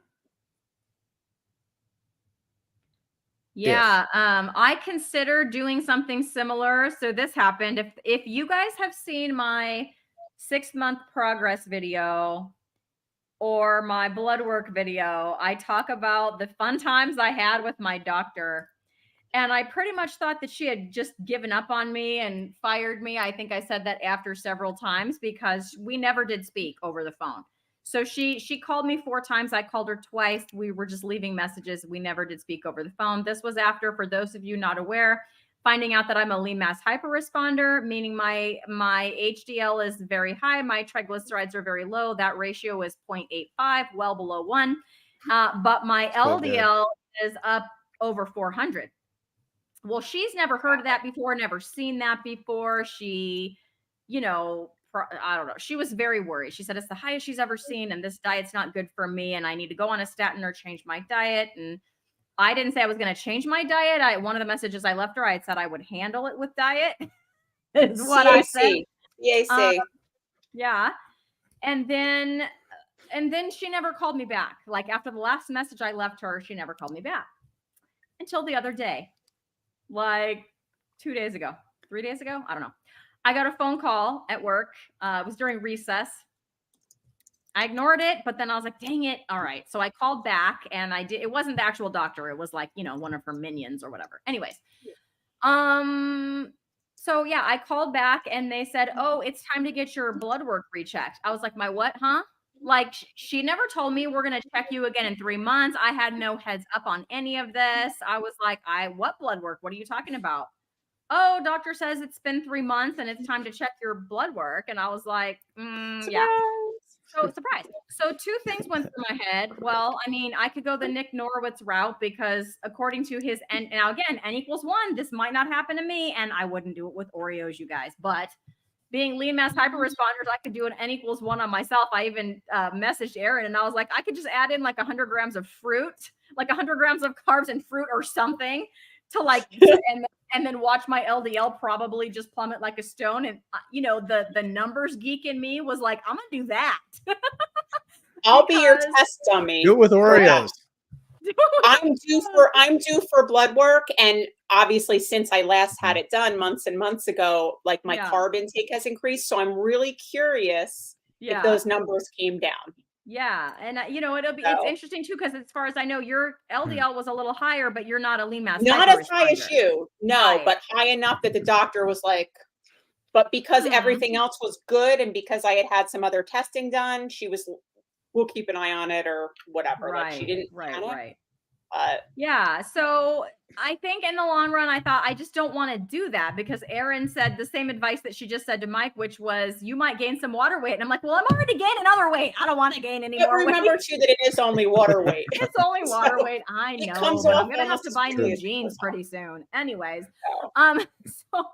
Yeah. I consider doing something similar. So this happened. If you guys have seen my 6-month progress video or my blood work video, I talk about the fun times I had with my doctor. And I pretty much thought that she had just given up on me and fired me. I think I said that after several times because we never did speak over the phone. So she called me 4 times. I called her twice. We were just leaving messages. We never did speak over the phone. This was after, for those of you not aware, finding out that I'm a lean mass hyperresponder, meaning my HDL is very high. My triglycerides are very low. That ratio is 0.85, well below 1. But my LDL is up over 400. Well, she's never heard of that before, never seen that before. She, you know, I don't know. She was very worried. She said it's the highest she's ever seen, and this diet's not good for me, and I need to go on a statin or change my diet. And I didn't say I was going to change my diet. One of the messages I left her, I had said I would handle it with diet. Is what I said. Yeah. And then she never called me back. Like after the last message I left her, she never called me back until the other day. Like 2 days ago, 3 days ago. I don't know. I got a phone call at work. It was during recess. I ignored it, but then I was like, dang it. All right. So I called back and it wasn't the actual doctor. It was like, you know, one of her minions or whatever. Anyways. So yeah, I called back and they said, oh, it's time to get your blood work rechecked. I was like, my what? Huh? Like she never told me we're going to check you again in 3 months. I had no heads up on any of this. I was like, what blood work? What are you talking about? Oh, doctor says it's been 3 months and it's time to check your blood work. And I was like, yeah. So surprise. So 2 things went through my head. Well, I mean, I could go the Nick Norowitz route because according to his, and now again, N=1, this might not happen to me. And I wouldn't do it with Oreos, you guys, but being lean mass hyperresponders, I could do an N=1 on myself. I even messaged Aaron and I was like, I could just add in like 100 grams of fruit, like 100 grams of carbs and fruit or something to like, and then watch my LDL probably just plummet like a stone. And you know, the numbers geek in me was like, I'm gonna do that. I'll be your test dummy. Do it with Oreos. I'm due for blood work, and obviously since I last had it done months and months ago, like my Yeah. carb intake has increased. So I'm really curious if Yeah. those numbers came down. Yeah. And you know, it's So interesting too, because as far as I know, your LDL was a little higher, but you're not a lean mass not as high as hyperresponder. you, no, Right. but high enough that the doctor was like, but because everything else was good and because I had some other testing done, she was, we'll keep an eye on it or whatever. Like she didn't panic. Right. But Yeah. So I think in the long run, I thought I just don't want to do that because Erin said the same advice that she just said to Mike, which was you might gain some water weight. And I'm like, well, I'm already gaining other weight. I don't want to gain any more weight. Remember too that it is only water weight. It's only water weight. I know. It comes But off I'm gonna have almost to as buy quickly new as jeans people pretty soon. Anyways, thought.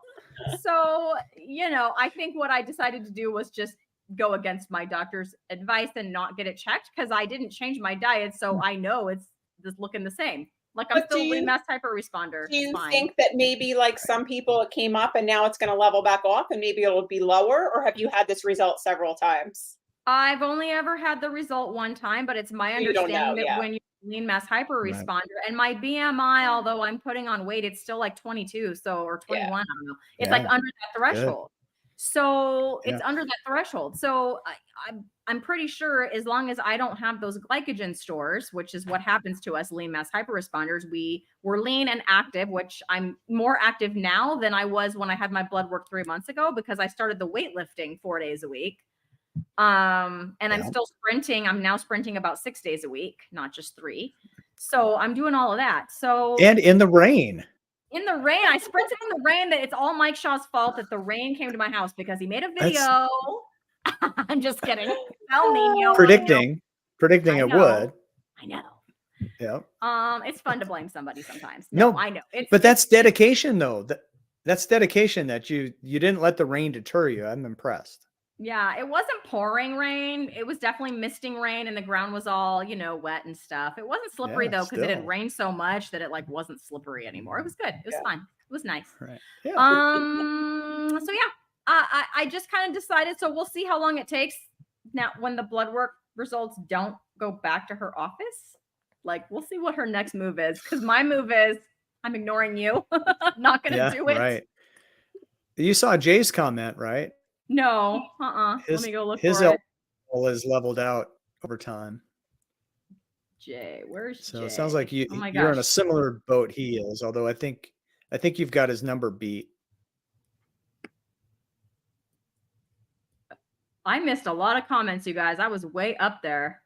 so you know, I think what I decided to do was just go against my doctor's advice and not get it checked because I didn't change my diet, so I know it's just looking the same. Like I'm But still a lean mass hyperresponder. Do you Fine. think that maybe like some people it came up and now it's going to level back off and maybe it'll be lower, or have you had this result several times? I've only ever had the result one time, but it's my understanding that when you're lean mass hyperresponder and my BMI, although I'm putting on weight, it's still like 22, so or 21. I don't know. It's like under that threshold. So it's under that threshold. So I'm pretty sure as long as I don't have those glycogen stores, which is what happens to us lean mass hyperresponders, we're lean and active, which I'm more active now than I was when I had my blood work 3 months ago because I started the weightlifting 4 days a week. And I'm still sprinting. I'm now sprinting about 6 days a week, not just 3. So I'm doing all of that. So and in the rain. I sprinted in the rain. That it's all Mike Shaw's fault that the rain came to my house because he made a video. I'm just kidding. El Nino. Predicting it would. I know. Yeah. It's fun to blame somebody sometimes. No, I know. But that's dedication though. That's dedication that you didn't let the rain deter you. I'm impressed. Yeah, it wasn't pouring rain. It was definitely misting rain and the ground was all, wet and stuff. It wasn't slippery though, because it had rained so much that it like wasn't slippery anymore. It was good. It was fun. It was nice. Right. Yeah. So yeah, I just kind of decided. So we'll see how long it takes now when the blood work results don't go back to her office. Like we'll see what her next move is. Because my move is I'm ignoring you. I'm not gonna do it. Right. You saw Jay's comment, right? No, let me go look his for it. LDL is leveled out over time. Jay, where's so Jay? It sounds like you're in a similar boat he is, although I think you've got his number beat. I missed a lot of comments, you guys. I was way up there.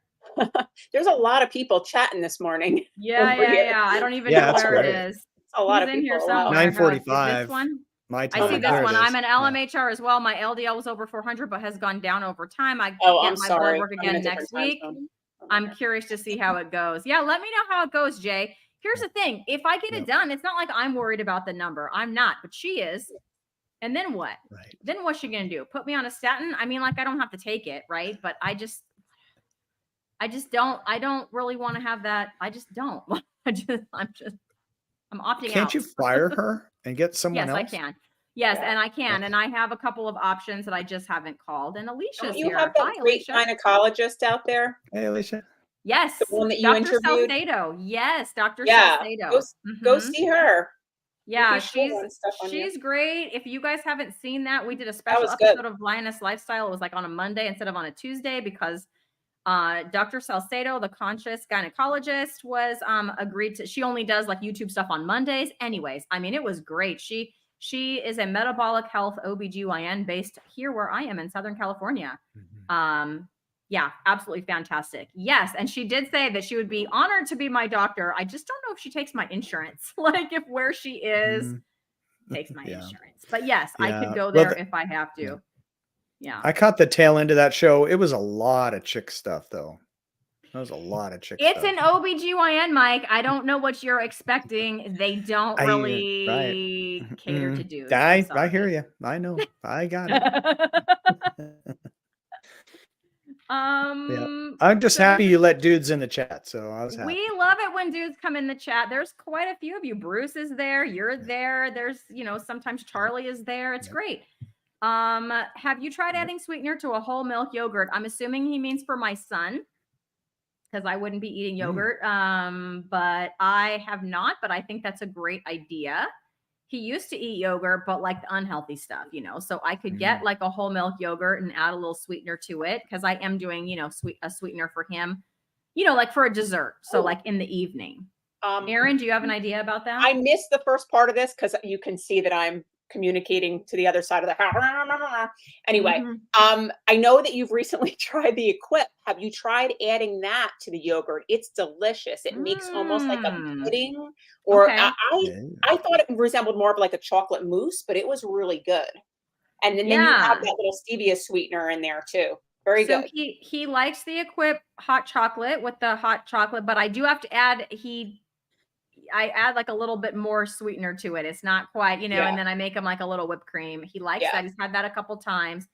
There's a lot of people chatting this morning. Yeah. I don't even know where it is. It's a lot of in people. Here somewhere. 9:45. This one. My time. I see this one. I'm an LMHR as well. My LDL was over 400, but has gone down over time. I get my blood work again next week. I'm curious to see how it goes. Yeah, let me know how it goes, Jay. Here's the thing. If I get it done, it's not like I'm worried about the number. I'm not, but she is. And then what? Right. Then what's she going to do? Put me on a statin? I mean, like, I don't have to take it, right? But I just don't really want to have that. I just don't. I'm opting out. Can't you fire her and get someone else? Yes, I can. Yes, and I can. And I have a couple of options that I just haven't called. And Alicia's here. You have that great gynecologist out there. Hey, Alicia. Yes. The one that you Dr. interviewed. Salcedo. Yes, Dr. Salcedo. Go see her. Yeah, she's great. If you guys haven't seen that, we did a special episode of Lioness Lifestyle. It was like on a Monday instead of on a Tuesday because Dr. Salcedo, the conscious gynecologist, was agreed to. She only does like YouTube stuff on Mondays. Anyways, I mean, it was great. She is a metabolic health OBGYN based here where I am in Southern California. Yeah, absolutely fantastic. Yes. And she did say that she would be honored to be my doctor. I just don't know if she takes my insurance, like if where she is takes my insurance. But yes, I could go there if I have to. Yeah. I caught the tail end of that show. It was a lot of chick stuff though. That was a lot of chick stuff. It's an OBGYN, Mike. I don't know what you're expecting. They don't really cater to dudes. I hear you. I know. I got it. I'm just happy you let dudes in the chat. So I was happy. We love it when dudes come in the chat. There's quite a few of you. Bruce is there. You're there. There's, sometimes Charlie is there. It's great. Have you tried adding sweetener to a whole milk yogurt? I'm assuming he means for my son, because I wouldn't be eating yogurt. But I have not, but I think that's a great idea. he used to eat yogurt, but like the unhealthy stuff, so I could get like a whole milk yogurt and add a little sweetener to it. Cause I am doing, a sweetener for him, like for a dessert. So like in the evening. Erin, do you have an idea about that? I missed the first part of this because you can see that I'm communicating to the other side of the house. Anyway, I know that you've recently tried the Equip. Have you tried adding that to the yogurt? It's delicious. It makes almost like a pudding, or Okay. I thought it resembled more of like a chocolate mousse, but it was really good. And then you have that little stevia sweetener in there too. Very good. He likes the Equip hot chocolate with the hot chocolate, but I do have to add I add like a little bit more sweetener to it. It's not quite, and then I make him like a little whipped cream. He likes that. He's had that a couple times.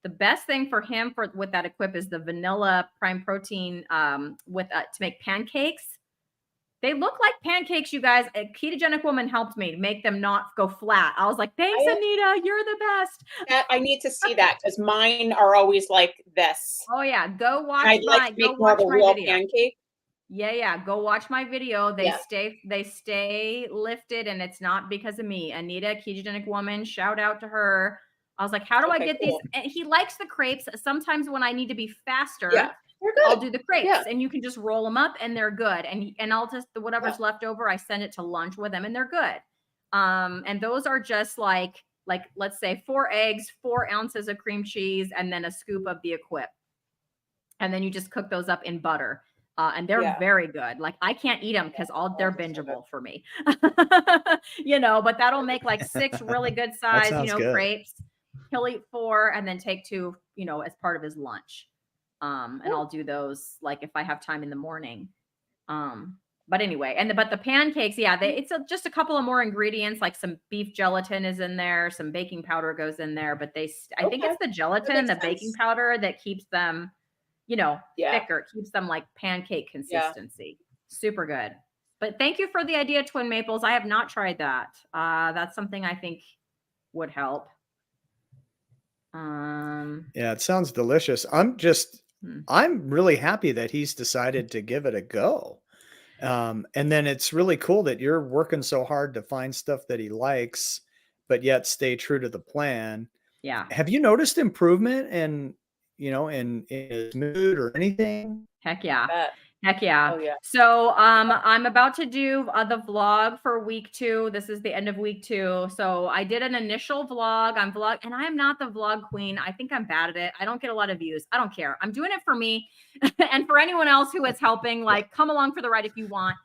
The best thing for him with that Equip is the vanilla prime protein with to make pancakes. They look like pancakes, you guys. A ketogenic woman helped me make them not go flat. I was like, thanks, Anita. You're the best. I need to see that because mine are always like this. Oh yeah. Go watch I'd like to make more of a real pancake. Yeah. Go watch my video. They stay lifted, and it's not because of me. Anita, ketogenic woman, shout out to her. I was like, how do I get these? And he likes the crepes. Sometimes when I need to be faster, I'll do the crepes, and you can just roll them up, and they're good. And I'll just whatever's left over, I send it to lunch with them, and they're good. And those are just like let's say 4 eggs, 4 ounces of cream cheese, and then a scoop of the Equip. And then you just cook those up in butter. And they're very good. Like I can't eat them because they're bingeable for me, but that'll make like 6 really good size, crepes. He'll eat 4 and then take 2, as part of his lunch. And I'll do those like if I have time in the morning. But anyway, but the pancakes, it's just a couple of more ingredients, like some beef gelatin is in there, some baking powder goes in there, but I think it's the gelatin and the baking powder that keeps them thicker. It keeps them like pancake consistency. Super good. But thank you for the idea, Twin Maples. I have not tried that. That's something I think would help. Yeah, it sounds delicious. I'm really happy that he's decided to give it a go. And then it's really cool that you're working so hard to find stuff that he likes, but yet stay true to the plan. Yeah. Have you noticed improvement in his mood or anything? Heck yeah. Oh, yeah. So I'm about to do the vlog for week 2. This is the end of week 2. So I did an initial vlog. And I am not the vlog queen. I think I'm bad at it. I don't get a lot of views. I don't care. I'm doing it for me and for anyone else who is helping, like come along for the ride if you want.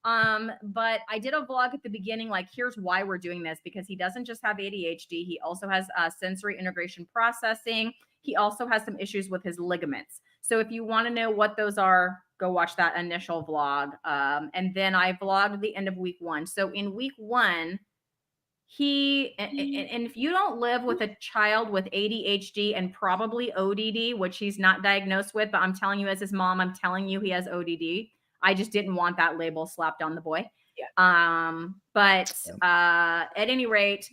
But I did a vlog at the beginning, like here's why we're doing this, because he doesn't just have ADHD. He also has sensory integration processing. He also has some issues with his ligaments. So if you want to know what those are, go watch that initial vlog. And then I vlogged the end of week 1. So in week 1, and if you don't live with a child with ADHD and probably ODD, which he's not diagnosed with, but I'm telling you as his mom, I'm telling you he has ODD. I just didn't want that label slapped on the boy. But at any rate,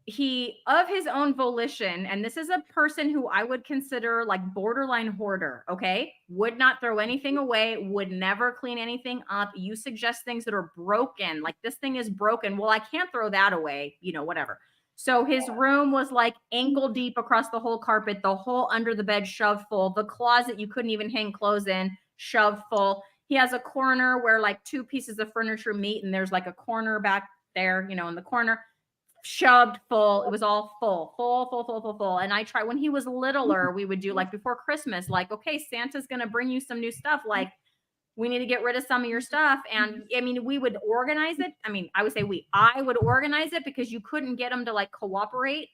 he, of his own volition, and this is a person who I would consider like borderline hoarder, okay? Would not throw anything away, would never clean anything up. You suggest things that are broken, like this thing is broken. Well, I can't throw that away, whatever. So his room was like ankle deep across the whole carpet, the whole under the bed shoved full, the closet you couldn't even hang clothes in, shoved full. He has a corner where like 2 pieces of furniture meet, and there's like a corner back there, in the corner. Shoved full. It was all full. And I try when he was littler, we would do like before Christmas, like, okay, Santa's going to bring you some new stuff. Like we need to get rid of some of your stuff. And I mean, we would organize it. I mean, I would say I would organize it because you couldn't get him to like cooperate.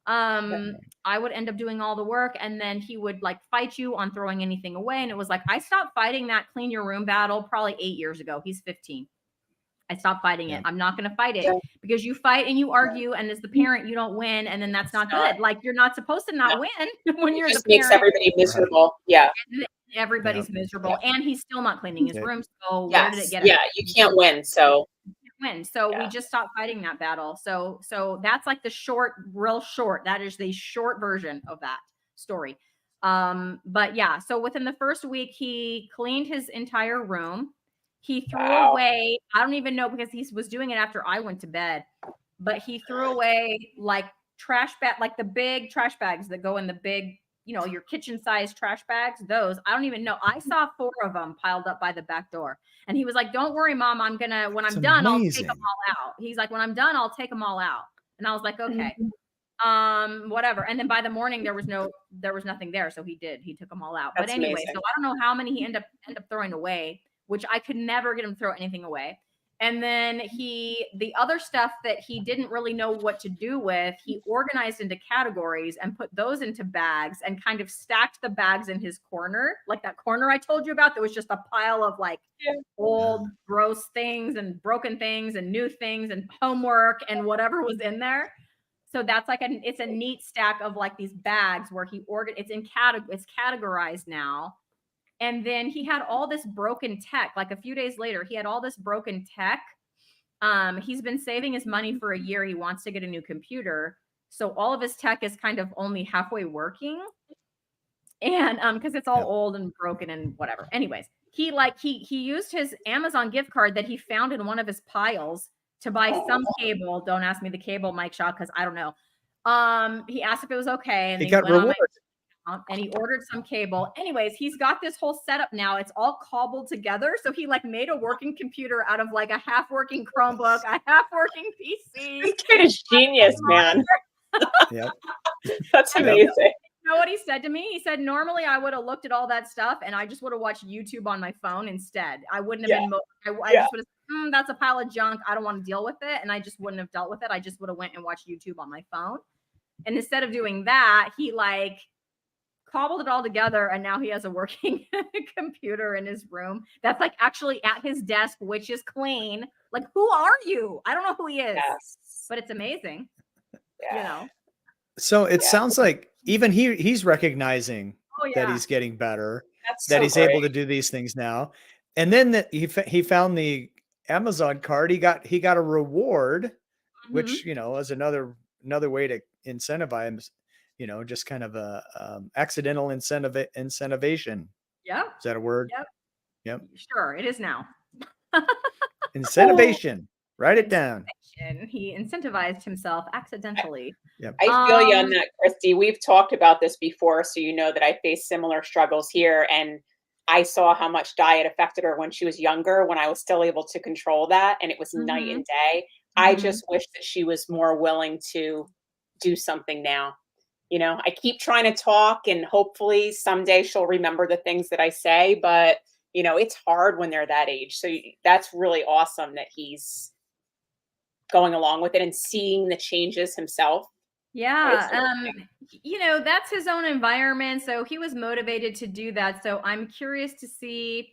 I would end up doing all the work, and then he would like fight you on throwing anything away. And it was like, I stopped fighting that clean your room battle probably 8 years ago. He's 15. I stopped fighting it. I'm not going to fight it because you fight and you argue, and as the parent, you don't win, and then that's not good. Like you're not supposed to not win when you're the parent. Makes everybody miserable. Yeah, everybody's miserable, and he's still not cleaning his room. So where did it get? Yeah, you can't win. So we just stopped fighting that battle. So that's like the real short. That is the short version of that story. But yeah, so within the first week, he cleaned his entire room. He threw away, I don't even know, because he was doing it after I went to bed. but he threw away like trash bag, like the big trash bags that go in the big, your kitchen size trash bags. Those, I don't even know. I saw 4 of them piled up by the back door. And he was like, "Don't worry, Mom. When That's I'm done, I'll take amazing. them all out." He's like, "When I'm done, I'll take them all out." And I was like, "Okay." Whatever. And then by the morning there was nothing there. So he took them all out. That's But anyway, amazing. so I don't know how many he end up throwing away, which I could never get him to throw anything away. And then the other stuff that he didn't really know what to do with, he organized into categories and put those into bags and kind of stacked the bags in his corner, like that corner I told you about. That was just a pile of like old gross things and broken things and new things and homework and whatever was in there. So that's like it's a neat stack of like these bags where it's categorized now. And then he had all this broken tech. Like a few days later, he had all this broken tech. He's been saving his money for a year. He wants to get a new computer. So all of his tech is kind of only halfway working. And because it's all old and broken and whatever. Anyways, he used his Amazon gift card that he found in one of his piles to buy some cable. Don't ask me the cable, Mike Shaw, because I don't know. He asked if it was okay, and he got rewarded. And he ordered some cable. Anyways, he's got this whole setup now. It's all cobbled together. So he like made a working computer out of like a half-working Chromebook, a half-working PC. This kid is genius, man. Yep. That's amazing. You know what he said to me? He said, "Normally I would have looked at all that stuff and I just would have watched YouTube on my phone instead. I wouldn't have been, I just would have, that's a pile of junk. I don't want to deal with it." And I just wouldn't have dealt with it. I just would have went and watched YouTube on my phone. And instead of doing that, he like cobbled it all together. And now he has a working computer in his room that's like actually at his desk, which is clean. Like, who are you? I don't know who he is, but it's amazing. So it sounds like even he's recognizing that he's getting better, that he's able to do these things now. And then that he found the Amazon card. He got a reward, which, is another way to incentivize him, just kind of a accidental incentivation. Yeah. Is that a word? Yep. Sure. It is now. Incentivation. Write it down. He incentivized himself accidentally. I feel you on that, Christy. We've talked about this before, so you know that I face similar struggles here. And I saw how much diet affected her when she was younger, when I was still able to control that. And it was night and day. I just wish that she was more willing to do something now. I keep trying to talk, and hopefully someday she'll remember the things that I say. But, it's hard when they're that age. So that's really awesome that he's going along with it and seeing the changes himself. Yeah. That's his own environment. So he was motivated to do that. So I'm curious to see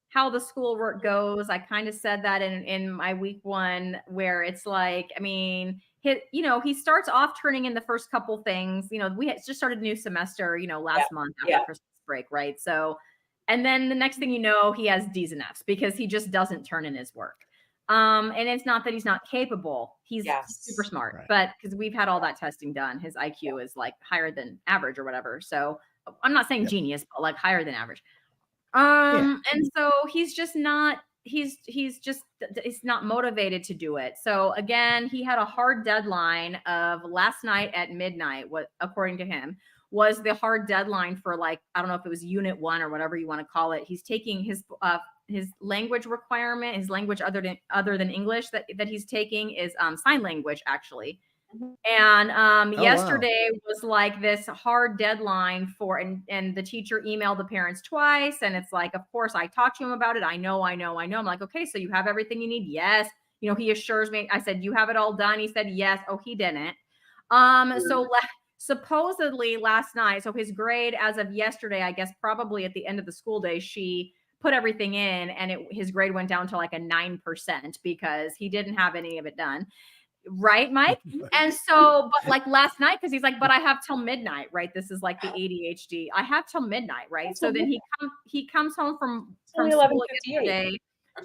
how the schoolwork goes. I kind of said that in my week 1, where it's like, I mean, he starts off turning in the first couple things. We had just started a new semester, last month after Christmas break, right? So, and then the next thing you know, he has D's and F's because he just doesn't turn in his work. And it's not that he's not capable. He's super smart, but because we've had all that testing done, his IQ is like higher than average or whatever. So I'm not saying genius, but like higher than average. And so he's just not, he's not motivated to do it. So again, he had a hard deadline of last night at midnight, what according to him was the hard deadline for, like, I don't know if it was unit 1 or whatever you want to call it. He's taking his language requirement, his language other than English that he's taking is sign language, actually. And yesterday was like this hard deadline for, and the teacher emailed the parents twice. And it's like, of course, I talked to him about it. I know. I'm like, okay, so you have everything you need? Yes. He assures me. I said, you have it all done? He said, yes. Oh, he didn't. So supposedly last night, so his grade as of yesterday, I guess probably at the end of the school day, she put everything in and his grade went down to like a 9% because he didn't have any of it done. Right, Mike? And so, but like last night, because he's like, but I have till midnight, right? This is like the ADHD. I have till midnight, right? That's so then he comes home from school yesterday,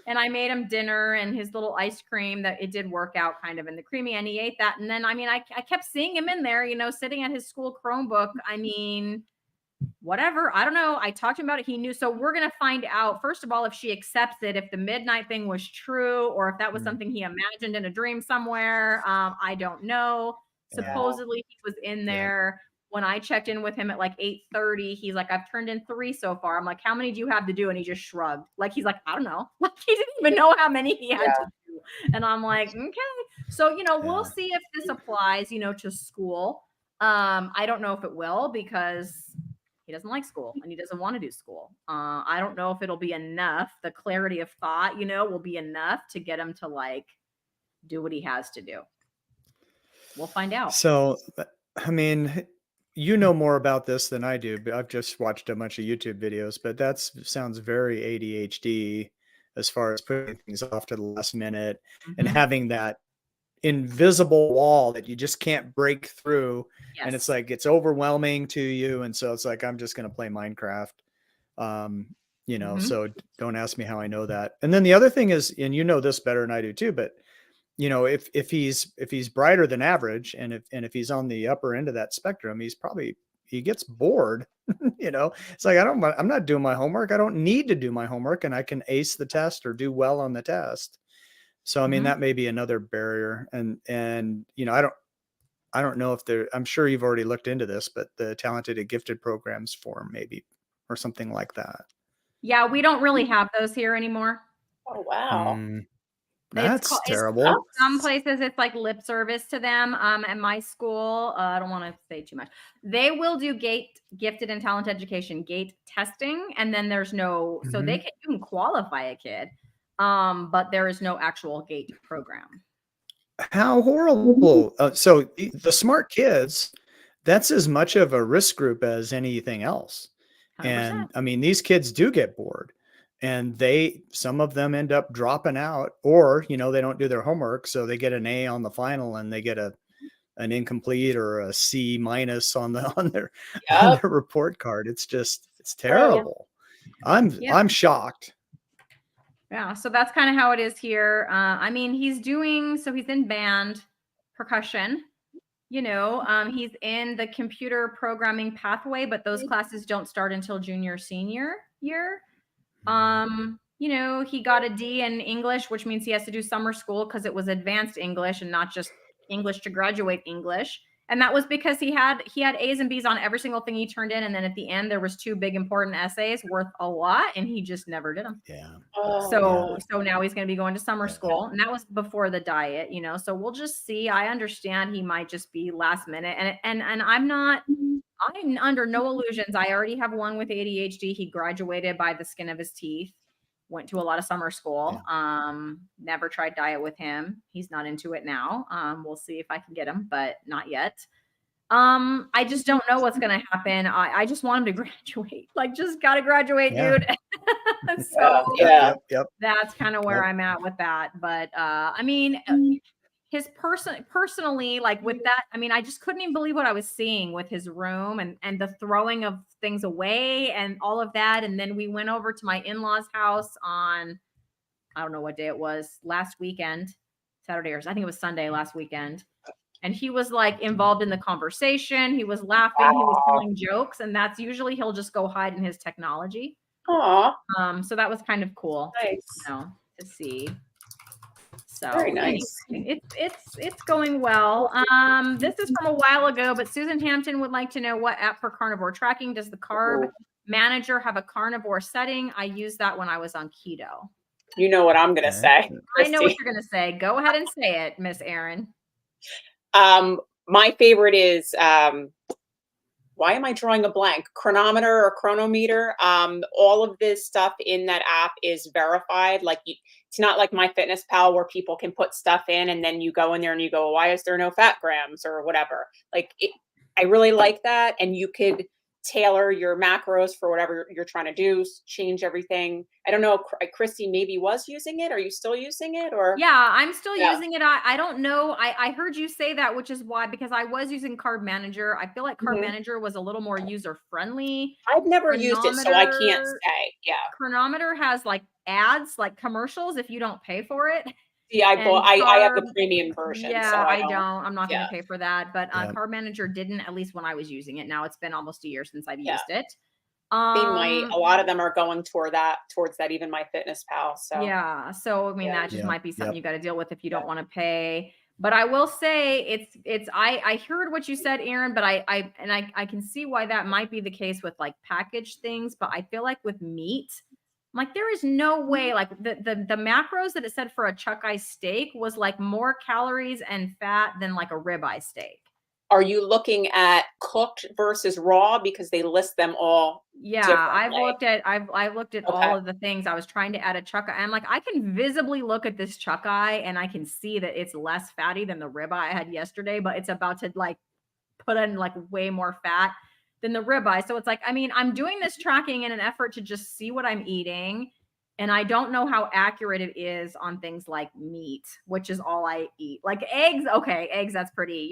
and I made him dinner and his little ice cream that it did work out kind of in the creamy, and he ate that. And then, I mean, I kept seeing him in there, sitting at his school Chromebook. I mean, whatever. I don't know. I talked to him about it. He knew. So we're going to find out, first of all, if she accepts it, if the midnight thing was true, or if that was something he imagined in a dream somewhere. I don't know. Yeah. Supposedly he was in there. When I checked in with him at like 8:30, he's like, I've turned in 3 so far. I'm like, how many do you have to do? And he just shrugged. Like, he's like, I don't know. Like, he didn't even know how many he had to do. And I'm like, okay. So, we'll see if this applies, to school. I don't know if it will, because he doesn't like school and he doesn't want to do school. I don't know if it'll be enough. The clarity of thought, will be enough to get him to like do what he has to do. We'll find out. So, I mean, you know more about this than I do, but I've just watched a bunch of YouTube videos, but that sounds very ADHD as far as putting things off to the last minute and having that invisible wall that you just can't break through. And it's like, it's overwhelming to you. And so it's like, I'm just going to play Minecraft. So don't ask me how I know that. And then the other thing is, and you know this better than I do too, but if he's brighter than average, and if he's on the upper end of that spectrum, he gets bored. It's like, I'm not doing my homework. I don't need to do my homework, and I can ace the test or do well on the test. So, I mean, that may be another barrier. And I don't know if I'm sure you've already looked into this, but the talented and gifted programs for him, maybe, or something like that. Yeah. We don't really have those here anymore. Oh, wow. That's terrible. Some places it's like lip service to them. At my school, I don't want to say too much. They will do GATE, gifted and talented education, GATE testing, and then there's no, so you can qualify a kid, but there is no actual GATE program. How horrible! So the smart kids, that's as much of a risk group as anything else. 100%. And I mean, these kids do get bored. And some of them end up dropping out, or, they don't do their homework. So they get an A on the final and they get an incomplete or a C- on their report card. It's terrible. I'm shocked. Yeah. So that's kind of how it is here. I mean, he's in band, percussion, he's in the computer programming pathway, but those classes don't start until junior, senior year. He got a D in English, which means he has to do summer school because it was advanced English and not just English to graduate English. And that was because he had A's and B's on every single thing he turned in. And then at the end, there was 2 big important essays worth a lot, and he just never did them. Yeah. So now he's going to be going to summer school, and that was before the diet, so we'll just see. I understand he might just be last minute, and I'm under no illusions. I already have one with ADHD. He graduated by the skin of his teeth, went to a lot of summer school. Never tried diet with him. He's not into it now. We'll see if I can get him, but not yet. I just don't know what's going to happen. I just want him to graduate. Like, just got to graduate, dude. So that's kind of where I'm at with that. But I mean, his personally, like with that, I mean, I just couldn't even believe what I was seeing with his room and the throwing of things away and all of that. And then we went over to my in-laws' house on, I don't know what day it was, last weekend, Saturday, or I think it was Sunday last weekend. And he was like involved in the conversation. He was laughing. He was telling jokes. And that's usually he'll just go hide in his technology. So that was kind of cool. Nice. To see. So very nice. Anyway, it's going well. This is from a while ago, but Susan Hampton would like to know, what app for carnivore tracking does the Carb Manager have a carnivore setting? I used that when I was on keto. You know what I'm going to say, Christy. I know what you're going to say. Go ahead and say it, Miss Erin. My favorite is, why am I drawing a blank? Chronometer or chronometer. All of this stuff in that app is verified. Like, it's not like MyFitnessPal where people can put stuff in and then you go in there and you go, why is there no fat grams or whatever? Like, I really like that. And you could tailor your macros for whatever you're trying to do, change everything. I don't know, Christy maybe was using it. Are you still using it? Or yeah, I'm still using it. I don't know. I heard you say that, which is why, because I was using Carb Manager. I feel like Carb Manager was a little more user friendly. I've never used it, so I can't say. Yeah. Chronometer has like ads, like commercials if you don't pay for it. See, I have the premium version. Yeah, so I don't. I'm not going yeah. to pay for that. But Yeah. Carb Manager didn't, at least when I was using it. Now it's been almost a year since I've Yeah. used it. They might. A lot of them are going towards that. Even MyFitnessPal. So Yeah. So I mean, Yeah. that just Yep. might be something Yep. you got to deal with if you don't want to pay. But I will say I heard what you said, Aaron, but I can see why that might be the case with like packaged things. But I feel like with meat, I'm like, there is no way, like the macros that it said for a chuck eye steak was like more calories and fat than like a ribeye steak. Are you looking at cooked versus raw? Because they list them all Yeah, I've differently. looked at Okay. all of the things. I was trying to add a chuck eye. I'm like, I can visibly look at this chuck eye and I can see that it's less fatty than the ribeye I had yesterday, but it's about to like put in like way more fat than the ribeye. So it's like, I mean, I'm doing this tracking in an effort to just see what I'm eating. And I don't know how accurate it is on things like meat, which is all I eat. Like eggs, okay, eggs, that's pretty,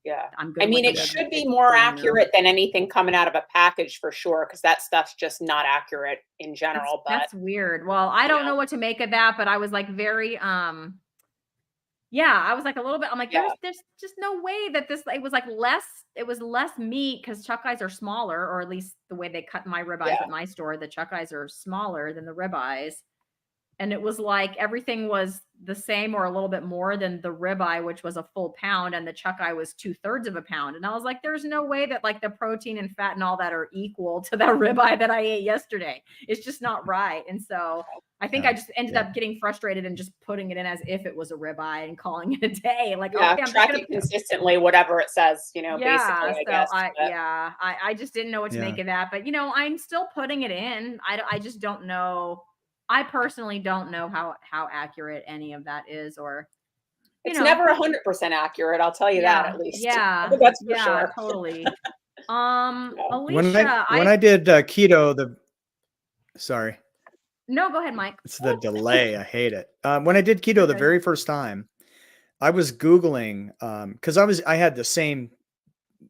Yeah. I'm good I mean, with it the should be big more brainer. accurate than anything coming out of a package for sure, because that stuff's just not accurate in general. But That's weird. Well, I don't know what to make of that, but I was like very yeah, I was like a little bit, I'm like, Yeah. there's just no way that it was less meat because chuck eyes are smaller, or at least the way they cut my ribeyes Yeah. at my store, the chuck eyes are smaller than the ribeyes. And it was like everything was the same or a little bit more than the ribeye, which was a full pound, and the chuck eye was 2/3 of a pound. And I was like, there's no way that like the protein and fat and all that are equal to that ribeye that I ate yesterday. It's just not right. And so I think I just ended up getting frustrated and just putting it in as if it was a ribeye and calling it a day. Like, Yeah, okay, I'm track just it consistently, whatever it says, yeah, basically, I guess. I just didn't know what to make of that. But I'm still putting it in. I just don't know. I personally don't know how accurate any of that is, or It's never 100% accurate, I'll tell you that at least. Yeah, That's for sure. Totally. When Alicia, I did keto, sorry. No, go ahead, Mike. It's the delay. I hate it. When I did keto the very first time, I was Googling because I had the same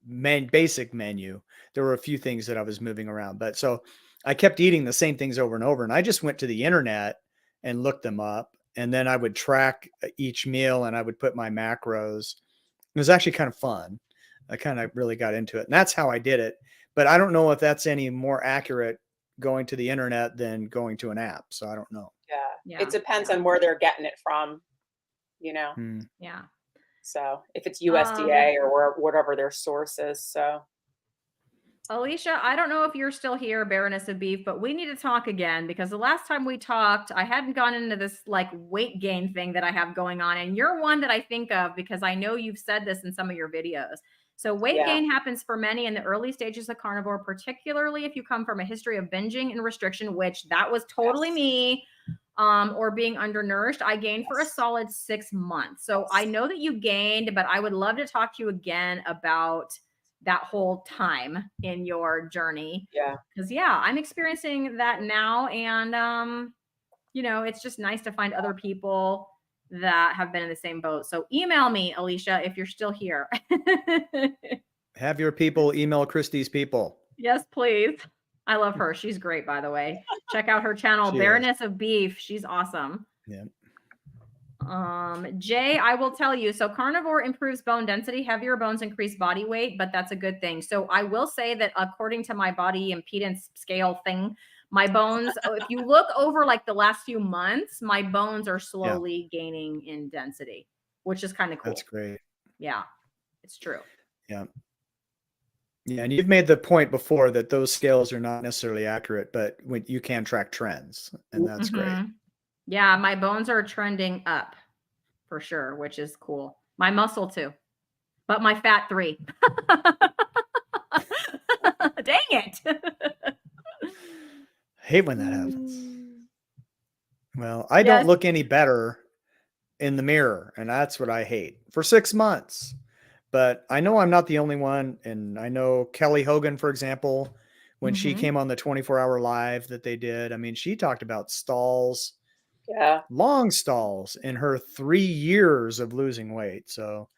basic menu. There were a few things that I was moving around, but so I kept eating the same things over and over. And I just went to the internet and looked them up. And then I would track each meal and I would put my macros. It was actually kind of fun. I kind of really got into it. And that's how I did it. But I don't know if that's any more accurate going to the internet than going to an app. So I don't know. Yeah. It depends on where they're getting it from, Yeah. So if it's USDA or whatever their source is. So Alicia, I don't know if you're still here, Baroness of Beef, but we need to talk again because the last time we talked, I hadn't gone into this like weight gain thing that I have going on. And you're one that I think of because I know you've said this in some of your videos. So weight gain happens for many in the early stages of carnivore, particularly if you come from a history of binging and restriction, which that was totally me, or being undernourished. I gained for a solid 6 months. So I know that you gained, but I would love to talk to you again about that whole time in your journey. Yeah. Because I'm experiencing that now. And it's just nice to find other people that have been in the same boat. So email me, Alicia, if you're still here. Have your people email Christy's people. Yes, please. I love her. She's great, by the way. Check out her channel, Baroness of Beef. She's awesome. Yeah. Jay, I will tell you. So carnivore improves bone density, heavier bones increase body weight, but that's a good thing. So I will say that according to my body impedance scale thing, my bones, if you look over like the last few months, my bones are slowly gaining in density, which is kind of cool. That's great. Yeah, it's true. Yeah. Yeah. And you've made the point before that those scales are not necessarily accurate, but when you can track trends, and that's great. Yeah, my bones are trending up for sure, which is cool. My muscle too, but my fat 3. Dang it. Hate when that happens. Well, I don't look any better in the mirror, and that's what I hate for 6 months. But I know I'm not the only one. And I know Kelly Hogan, for example, when she came on the 24-hour live that they did, I mean, she talked about stalls. Yeah. Long stalls in her 3 years of losing weight. So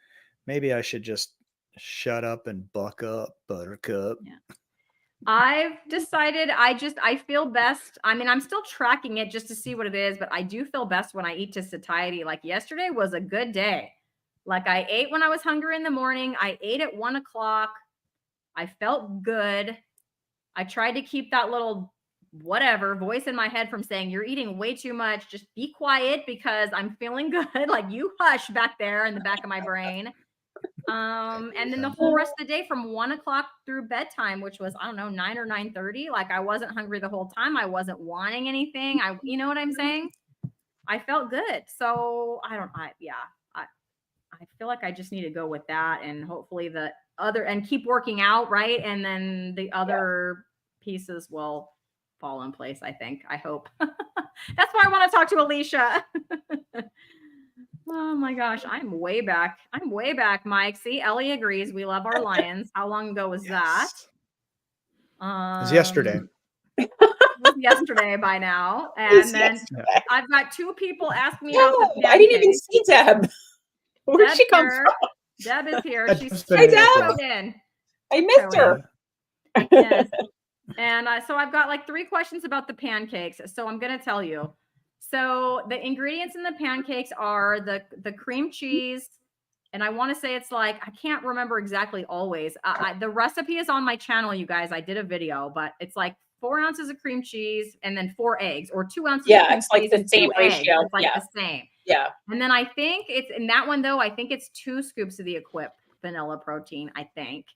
maybe I should just shut up and buck up, Buttercup. Yeah. I've decided I feel best. I mean, I'm still tracking it just to see what it is, but I do feel best when I eat to satiety. Like yesterday was a good day. Like I ate when I was hungry in the morning. I ate at 1 o'clock. I felt good. I tried to keep that little whatever voice in my head from saying, you're eating way too much. Just be quiet because I'm feeling good. Like you hush back there in the back of my brain. And then the whole rest of the day from 1 o'clock through bedtime, which was, I don't know, 9 or 9:30. Like I wasn't hungry the whole time. I wasn't wanting anything. You know what I'm saying? I felt good. So I feel like I just need to go with that and hopefully and keep working out. Right. And then the other pieces will fall in place. I think, I hope. That's why I want to talk to Alicia. Oh my gosh, I'm way back. Mike. See, Ellie agrees. We love our lions. How long ago was that? It was yesterday. It was yesterday by now. And then I've got 2 people ask me about the pancakes. I didn't even see Deb. Where'd she come from? Deb is here. She's Hi, Deb. in. I missed her. Yes. And so I've got like 3 questions about the pancakes. So I'm going to tell you. So the ingredients in the pancakes are the cream cheese. And I want to say it's like, I can't remember exactly always. The recipe is on my channel, you guys. I did a video, but it's like 4 ounces of cream cheese and then 4 eggs, or 2 ounces of cream it's like cheese the and same 2 eggs. ratio. It's like the same. Yeah. And then I think it's in that one though, I think it's 2 scoops of the Equip vanilla protein, I think.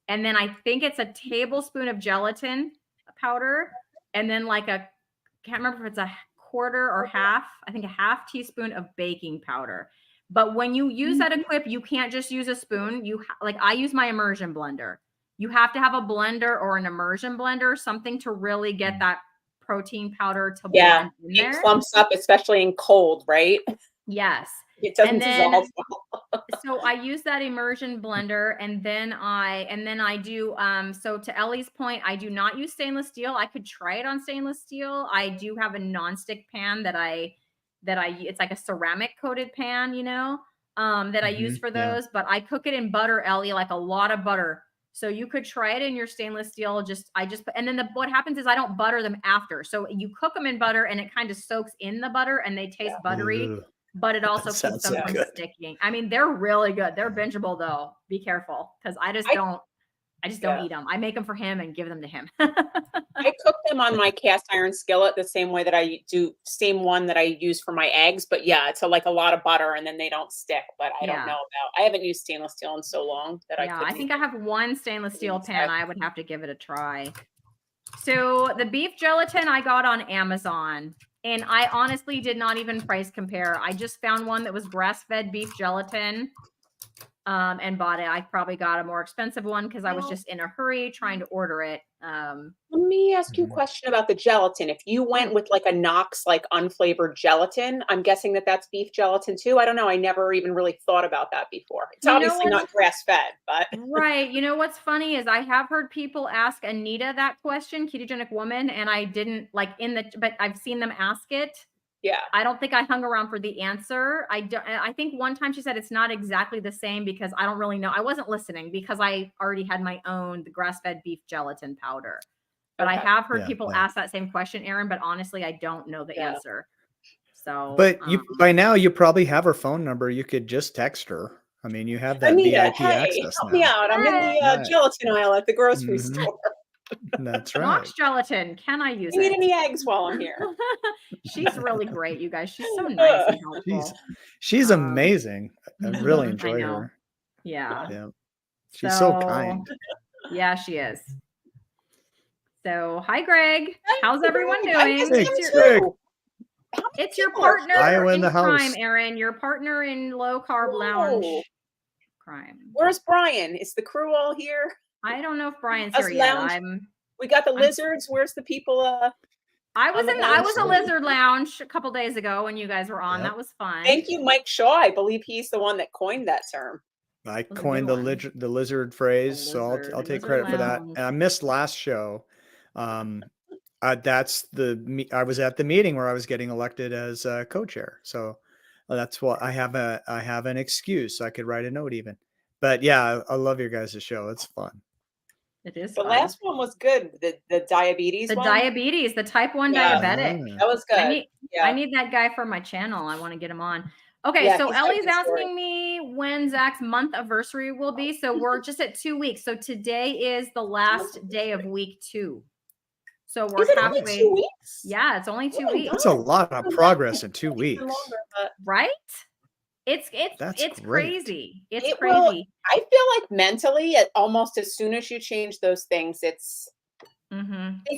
And then I think it's a tablespoon of gelatin powder. And then like can't remember if it's a quarter or half, I think a half teaspoon of baking powder. But when you use that Equip, you can't just use a spoon. Like I use my immersion blender. You have to have a blender or an immersion blender, something to really get that protein powder to blend in there. It clumps up, especially in cold, right? Yes. It doesn't dissolve well. So I use that immersion blender and then I do, so to Ellie's point, I do not use stainless steel. I could try it on stainless steel. I do have a nonstick pan that it's like a ceramic coated pan, you know, that I use for those, but I cook it in butter, Ellie, like a lot of butter. So you could try it in your stainless steel. And then what happens is I don't butter them after. So you cook them in butter and it kind of soaks in the butter and they taste buttery. But it also keeps them from sticking. I mean, they're really good. They're bingeable though. Be careful because I just don't eat them. I make them for him and give them to him. I cook them on my cast iron skillet the same way that I do, same one that I use for my eggs. But yeah, it's like a lot of butter and then they don't stick. But I don't know I haven't used stainless steel in so long that I think I have one stainless steel pan. I would have to give it a try. So the beef gelatin I got on Amazon. And I honestly did not even price compare. I just found one that was grass-fed beef gelatin and bought it. I probably got a more expensive one because I was just in a hurry trying to order it. Let me ask you a question about the gelatin. If you went with like a Knox, like unflavored gelatin, I'm guessing that's beef gelatin too. I don't know. I never even really thought about that before. It's obviously not grass-fed, but right. You know what's funny is I have heard people ask Anita that question, ketogenic woman, and I didn't but I've seen them ask it. Yeah. I don't think I hung around for the answer. I think one time she said it's not exactly the same because I don't really know. I wasn't listening because I already had my own, the grass-fed beef gelatin powder. But I have heard people ask that same question, Aaron, but honestly, I don't know the answer. So, but by now you probably have her phone number. You could just text her. I mean, you have that VIP access help now. me out. I'm in the gelatin aisle at the grocery store. That's right. Knox gelatin. Can I use it? Need any eggs while I'm here? She's really great, you guys. She's so nice and helpful. She's amazing. I really enjoy her. Yeah. She's so kind. Yeah, she is. So, hi, Greg. How's everyone doing? It's your partner in crime, Aaron. Your partner in low carb lounge crime. Where's Brian? Is the crew all here? I don't know if Brian's here yet. We got the lizards. Where's the people? I was a lizard lounge a couple days ago when you guys were on. That was fun. Thank you, Mike Shaw. I believe he's the one that coined that term. I coined the lizard phrase, so I'll take credit for that. And I missed last show. I was at the meeting where I was getting elected as co-chair, so that's what I have an excuse. I could write a note even. But yeah, I love your guys' show. It's fun. It is The fun. last one was good. The diabetes The one. diabetes, the type 1 Yeah. diabetic. That was I good. need Yeah. that guy for my channel. I want to get him on. Okay, Yeah, so he's got a Ellie's good story. asking me when Zach's month anniversary will be. So we're just at 2 weeks. So today is the last day of week 2. So we're Is it halfway. only 2 weeks? Yeah, it's only 2 Oh my weeks. That's a lot of God. progress in 2 Even weeks. longer, but Right? It's That's great. crazy. It's it crazy. will. I feel like mentally, almost as soon as you change those things, it's think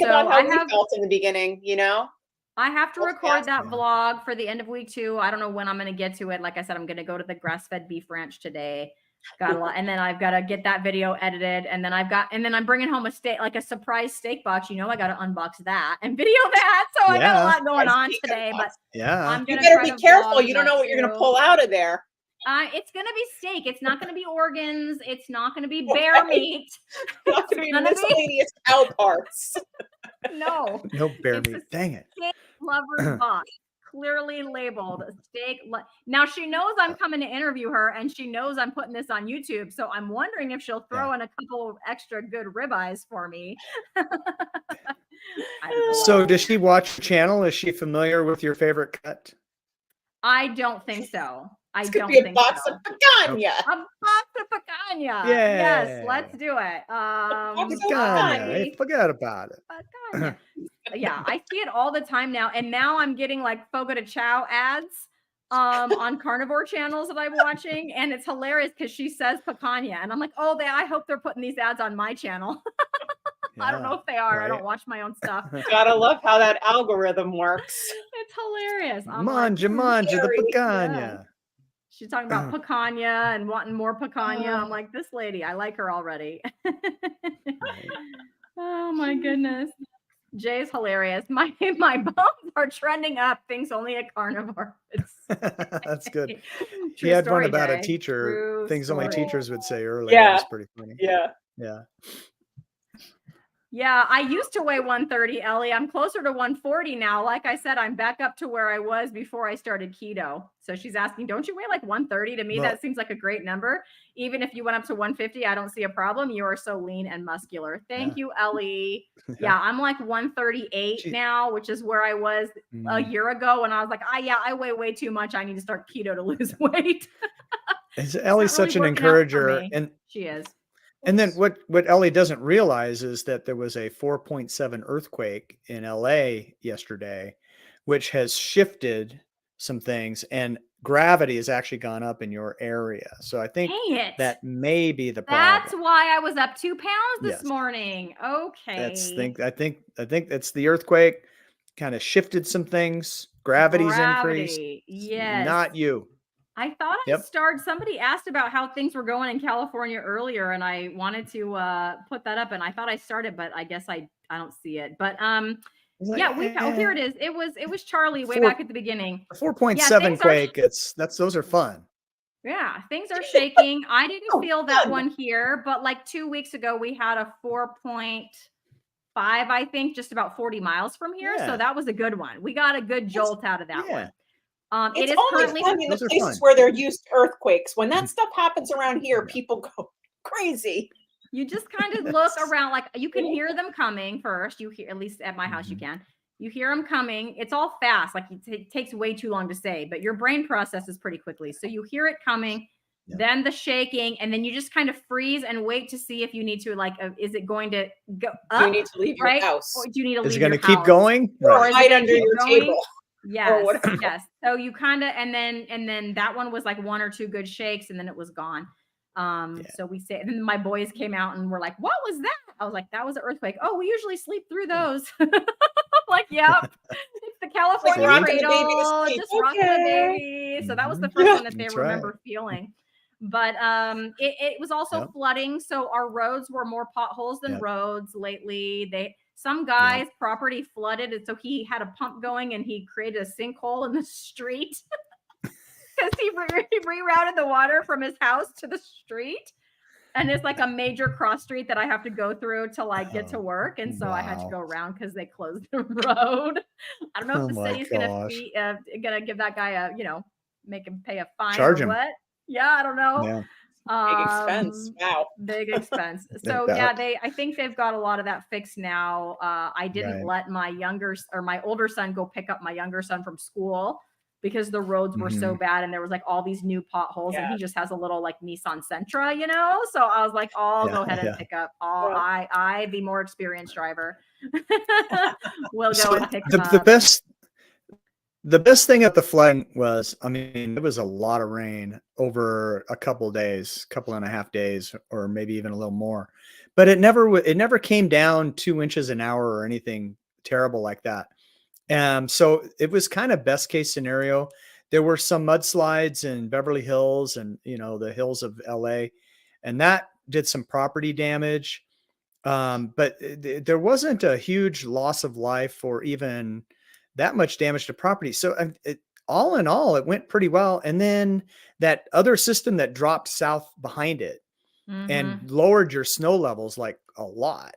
So about how I we have felt in the beginning. You know, I have to That's record fast. that Yeah. vlog for the end of week 2. I don't know when I'm going to get to it. Like I said, I'm going to go to the grass-fed beef ranch today. Got a lot, and then I've got to get that video edited, and then I'm bringing home a steak, like a surprise steak box. You know, I got to unbox that and video that. So I got a Yeah. lot going Nice on steak today, but unbox. Yeah. I'm You gonna better try be to careful. vlog You don't that know what you're going to too. pull out of there. It's gonna be steak. It's not gonna be organs. It's not gonna be bear meat. It's not going to be gonna be- miscellaneous cow parts. No, No bear It's a meat. Dang it. steak lover's box, clearly labeled steak. Now she knows I'm coming to interview her, and she knows I'm putting this on YouTube. So I'm wondering if she'll throw in a couple of extra good ribeyes for me. I don't know. So does she watch your channel? Is she familiar with your favorite cut? I don't think so. I This could don't be a think box so. of picanha. A box of picanha. Yes, let's Yay. do it. box of Picanha. I forgot about it. Picanha. Yeah, I see it all the time now, and now I'm getting like Fogo de Chao ads on carnivore channels that I'm watching, and it's hilarious because she says picanha, and I'm like, oh, I hope they're putting these ads on my channel. I don't know if they are. I don't watch my own stuff. Gotta love how that algorithm works. It's hilarious. I'm Manja, like, the scary. picanha. Yeah. She's talking about picanha and wanting more picanha. I'm like, this lady, I like her already. Oh my goodness. Jay's hilarious. My bones are trending up. Things only a carnivore. That's good. True She had story, one about Jay. a teacher. True Things only story. teachers would say earlier. Yeah. It was pretty funny. Yeah. Yeah. Yeah, I used to weigh 130, Ellie. I'm closer to 140 now. Like I said, I'm back up to where I was before I started keto. So she's asking, don't you weigh like 130? To me, Well- that seems like a great number. Even if you went up to 150, I don't see a problem. You are so lean and muscular. Thank you, Ellie. Yeah, I'm like 138 now, which is where I was a year ago when I was like, I weigh way too much. I need to start keto to lose weight. Ellie's such an encourager. And she is. And then what Ellie doesn't realize is that there was a 4.7 earthquake in LA yesterday, which has shifted some things, and gravity has actually gone up in your area. So I think that may be the problem. That's why I was up 2 pounds this morning. Okay. I think that's the earthquake kind of shifted some things. Gravity's increased. Yes. Not you. I thought somebody asked about how things were going in California earlier, and I wanted to put that up, and I thought I started, but I guess I don't see it. But here it is. It was Charlie way back at the beginning. 4.7 quake. Those are fun. Yeah, things are shaking. I didn't feel that one here, but like 2 weeks ago we had a 4.5, I think, just about 40 miles from here. So that was a good one. We got a good jolt out of that one. It's only fun in the places where they're used to earthquakes. When that stuff happens around here, people go crazy. You just kind of look around, like you can hear them coming first. You hear, at least at my house, you can. You hear them coming. It's all fast. Like it takes way too long to say, but your brain processes pretty quickly. So you hear it coming, then the shaking, and then you just kind of freeze and wait to see if you need to, like, is it going to go up? Do you need to leave your house? Or do you need to leave your house? Is it going to keep going? Or hide under your table? Yes, yes. So you kind of, and then that one was like 1 or 2 good shakes, and then it was gone. So we say, and then my boys came out and were like, "What was that?" I was like, "That was an earthquake." Oh, we usually sleep through those. Like, yep, it's the California cradle, just rocking the baby. So that was the first one that they remember feeling. But it was also flooding, so our roads were more potholes than roads lately. Some guy's property flooded, and so he had a pump going, and he created a sinkhole in the street because he rerouted the water from his house to the street. And it's like a major cross street that I have to go through to like get to work, and so I had to go around because they closed the road. I don't know if the city's gonna give that guy a make him pay a fine or what. Yeah, I don't know. Big expense. Wow. Big expense. No So doubt. I think they've got a lot of that fixed now. I didn't Right. let my older son go pick up my younger son from school because the roads were so Mhm. bad and there was like all these new potholes and Yeah. he just has a little like Nissan Sentra, you know? So I was like, I'll Yeah, go ahead and yeah. pick up. Yeah. I, the more experienced driver, will go So and pick the him the up. best thing at the flooding was, I mean, it was a lot of rain over a couple days, couple and a half days, or maybe even a little more. But it never came down 2 inches an hour or anything terrible like that. So it was kind of best case scenario. There were some mudslides in Beverly Hills and the hills of LA, and that did some property damage. But there wasn't a huge loss of life or even that much damage to property. So all in all, it went pretty well. And then that other system that dropped south behind it and Mhm. lowered your snow levels like a lot.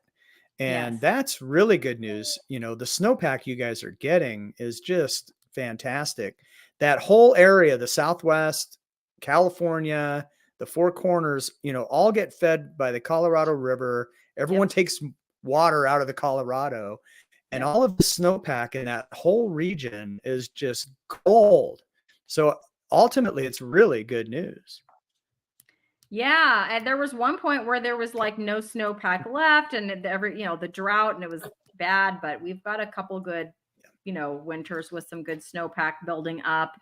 And Yes. that's really good news. The snowpack you guys are getting is just fantastic. That whole area, the Southwest, California, the Four Corners, all get fed by the Colorado River. Everyone Yep. takes water out of the Colorado, and Yep. all of the snowpack in that whole region is just gold. So ultimately, it's really good news. Yeah, and there was one point where there was like no snowpack left, and the drought, and it was bad. But we've got a couple good, winters with some good snowpack building up.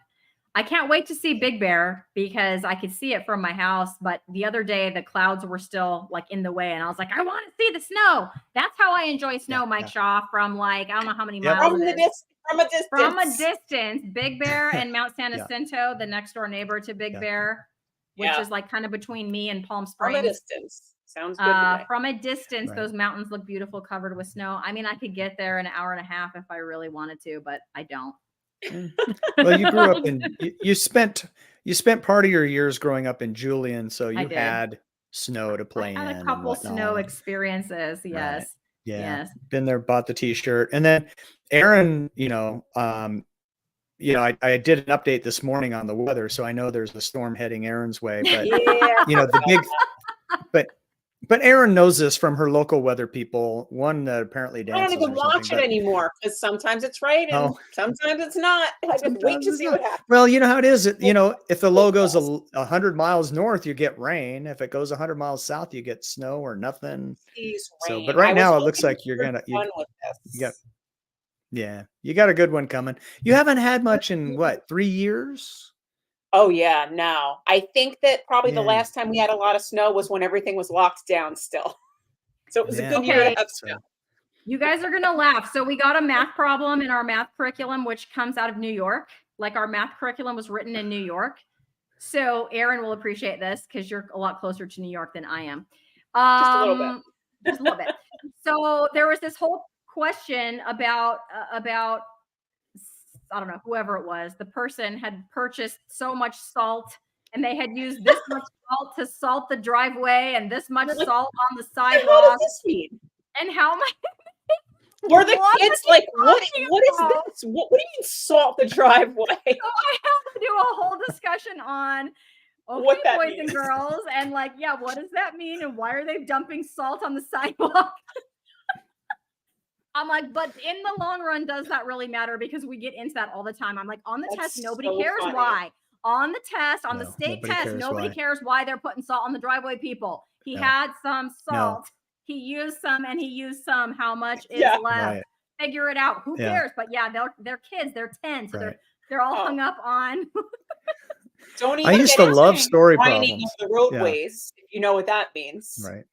I can't wait to see Big Bear because I could see it from my house. But the other day, the clouds were still like in the way, and I was like, I want to see the snow. That's how I enjoy snow, Yeah, Mike yeah. Shaw, from like I don't know how many Yep. miles From it the is. from a distance. From a distance, Big Bear and Mount San Yeah. Jacinto, the next door neighbor to Big Yeah. Bear, which Yeah. is like kind of between me and Palm From a Springs. distance. Sounds good to me. From a distance, Right. those mountains look beautiful, covered with snow. I mean, I could get there in an hour and a half if I really wanted to, but I don't. Well, you grew up you spent part of your years growing up in Julian, so you did. had snow to I play had in a and couple snow whatnot. experiences. Right. Yes. Yeah. Yes. Been there, bought the t-shirt. And then Aaron, I did an update this morning on the weather, so I know there's a storm heading Aaron's way, but Yeah. but Aaron knows this from her local weather people, one that apparently I don't dances even or something. watch it anymore because sometimes it's right and Oh. sometimes it's not. I just wait Sometimes to it's see not. what happens. Well, you know how it is. If the low goes 100 miles north, you get rain. If it goes 100 miles south, you get snow or nothing. Please So, rain. but right I was now it looks hoping like you're for gonna fun with you got this. you got a good one coming. You haven't had much in what, 3 years? Oh yeah, no. I think that probably the Yeah. last time we had a lot of snow was when everything was locked down still. So it was a Yeah. good year Okay. to have snow. You guys are going to laugh. So we got a math problem in our math curriculum, which comes out of New York. Like our math curriculum was written in New York. So Aaron will appreciate this because you're a lot closer to New York than I am. Just a little bit. Just a little bit. So there was this whole question about I don't know, whoever it was. The person had purchased so much salt and they had used this much salt to salt the driveway and this much salt on the What the hell does sidewalk. this mean? And how much Were the What kids are you like, what talking is about? this? What do you mean salt the driveway? So I have to do a whole discussion on What that boys and means. girls, and like, yeah, what does that mean? And why are they dumping salt on the sidewalk? I'm like, but in the long run, does that really matter? Because we get into that all the time. I'm like, on the That's test, nobody so cares funny. why. On the test, on the No, state nobody test, cares nobody why. cares why they're putting salt on the driveway, people. He No. had some No. salt. He used some and he used some. How much is Yeah. left? Right. Figure it out. Who Yeah. cares? But yeah, they're kids. They're 10. So Right. they're all Oh. hung up on. Don't I even used get to love into story grinding problems. of the roadways, if you know what that means. Right.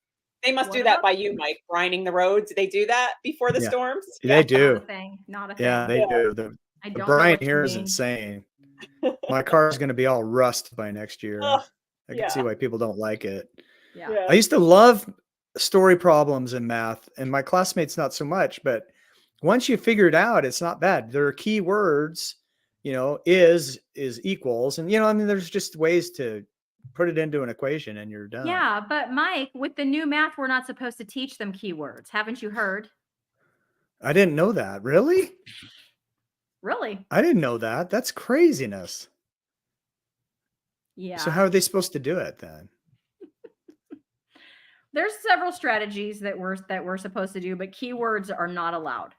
They must What do that about- by you, Mike, grinding the roads. Do they do that before the Yeah. storms? They Not a do. thing. Not a thing. Yeah, they do. The I the don't know brine what you here is mean. insane. My car's going to be all rust by next year. Ugh, I can see yeah. why people don't like it. Yeah. Yeah. I used to love story problems in math, and my classmates not so much, but once you figure it out, it's not bad. There are key words, is equals, and I mean, there's just ways to put it into an equation and you're done. Yeah, but Mike, with the new math, we're not supposed to teach them keywords. Haven't you heard? I didn't know that. Really? Really? I didn't know that. That's craziness. Yeah. So how are they supposed to do it then? There's several strategies that we're supposed to do, but keywords are not allowed.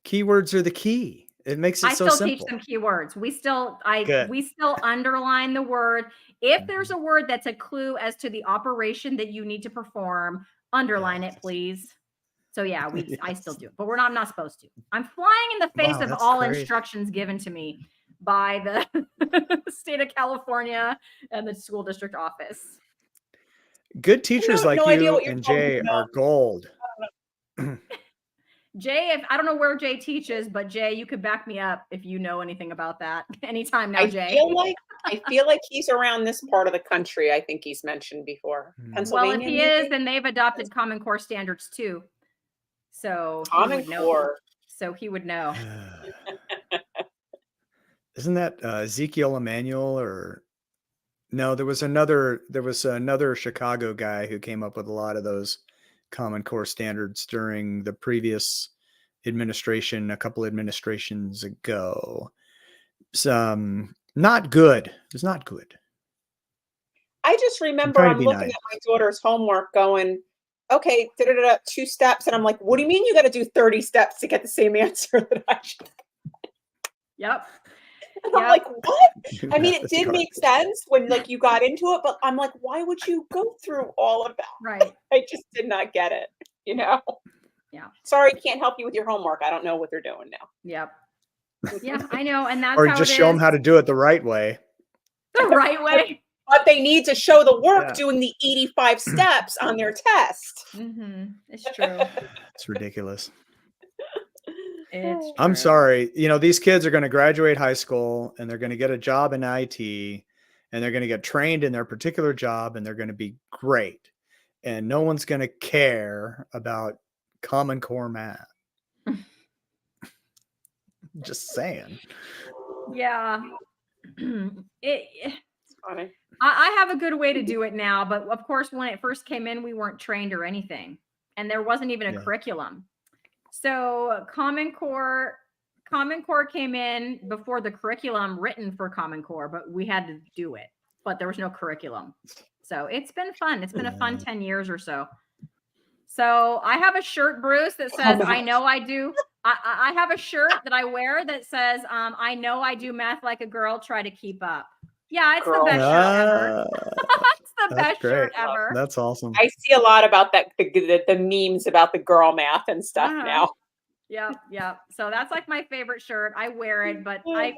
Keywords are the key. It makes it so I still simple. teach them keywords. We still Good. underline the word. If there's Mhm. a word that's a clue as to the operation that you need to perform, underline it, Yes. please. So yeah, I still Yes. do it, but I'm not supposed to. I'm flying in the face Wow, of that's all crazy. instructions given to me by the state of California and the school district office. Good teachers like no idea you what you're and talking Jay about. are gold. Jay, if I don't know where Jay teaches, but Jay, you could back me up if you know anything about that. Anytime now, Jay. I feel like he's around this part of the country. I think he's mentioned before. Hmm. Pennsylvania. Well, if he maybe? is, then they've adopted Common Core standards too. So he Common would know. Core. So he would know. Isn't that Ezekiel Emanuel or no? There was another Chicago guy who came up with a lot of those Common Core standards during the previous administration, a couple administrations ago. Not good. It was not good. I just remember trying to I'm be looking nice. at my daughter's homework going, okay, 2 steps. And I'm like, what do you mean you got to do 30 steps to get the same answer that I should? Yep. And I'm like, what? I mean, it That's did make sense when like you got into it, but I'm like, why would you go through all of that? Right. I just did not get it, you know? Yeah. Sorry, can't help you with your homework. I don't know what they're doing now. Yep. Yeah, I know. And that's Or how just it show them is. how to do it the right way. The right way. But they need to show the work Yeah. doing the 85 steps on their test. Mm-hmm. It's true. It's ridiculous. It's true. I'm sorry. You know, these kids are going to graduate high school and they're going to get a job in IT and they're going to get trained in their particular job and they're going to be great. And no one's going to care about Common Core math. Just saying. Yeah. It's funny. I have a good way to do it now, but of course, when it first came in, we weren't trained or anything, and there wasn't even a curriculum. So Common Core came in before the curriculum written for Common Core, but we had to do it. But there was no curriculum, so it's been fun. It's been a fun 10 years or so. So I have a shirt, Bruce, that says "I know I do." I have a shirt that I wear that says "I know I do math like a girl. Try to keep up." Yeah, it's the best shirt ever. It's the best shirt ever. That's awesome. I see a lot about that the memes about the girl math and stuff now. Yep. So that's like my favorite shirt. I wear it, but I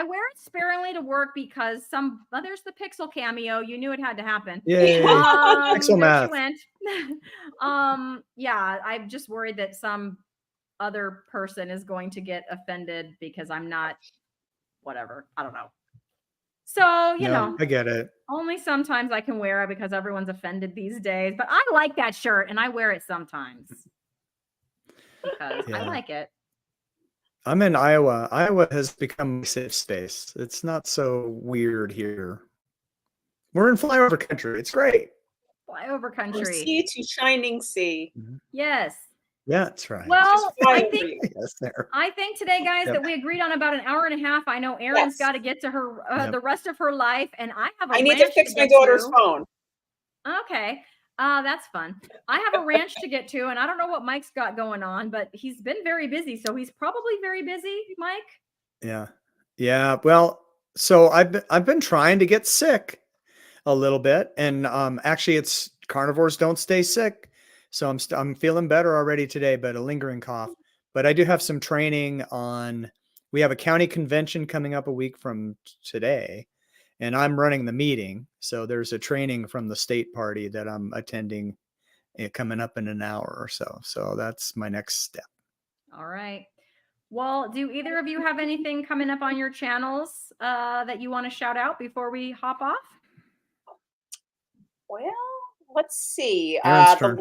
wear it sparingly to work because there's the Pixel cameo. You knew it had to happen. Yeah. Pixel math. Yeah, I'm just worried that some other person is going to get offended because I'm not whatever. I don't know. So, you know, I get it. Only sometimes I can wear it because everyone's offended these days, but I like that shirt and I wear it sometimes because I like it. I'm in Iowa. Iowa has become a safe space. It's not so weird here. We're in flyover country. It's great. Flyover country. From sea to shining sea. Yes. Yeah, that's right. Well, I think today, guys, that we agreed on about an hour and a half. I know Erin's got to get to her the rest of her life, and I have I need to fix my daughter's phone. Okay. That's fun. I have a ranch to get to, and I don't know what Mike's got going on, but he's been very busy, so he's probably very busy, Mike. Yeah. Well, so I've been trying to get sick a little bit, and actually, it's carnivores don't stay sick. So I'm feeling better already today, but a lingering cough. But I do have some training we have a county convention coming up a week from today, and I'm running the meeting. So there's a training from the state party that I'm attending coming up in an hour or so. So that's my next step. All right. Well, do either of you have anything coming up on your channels that you want to shout out before we hop off? Well, let's see. The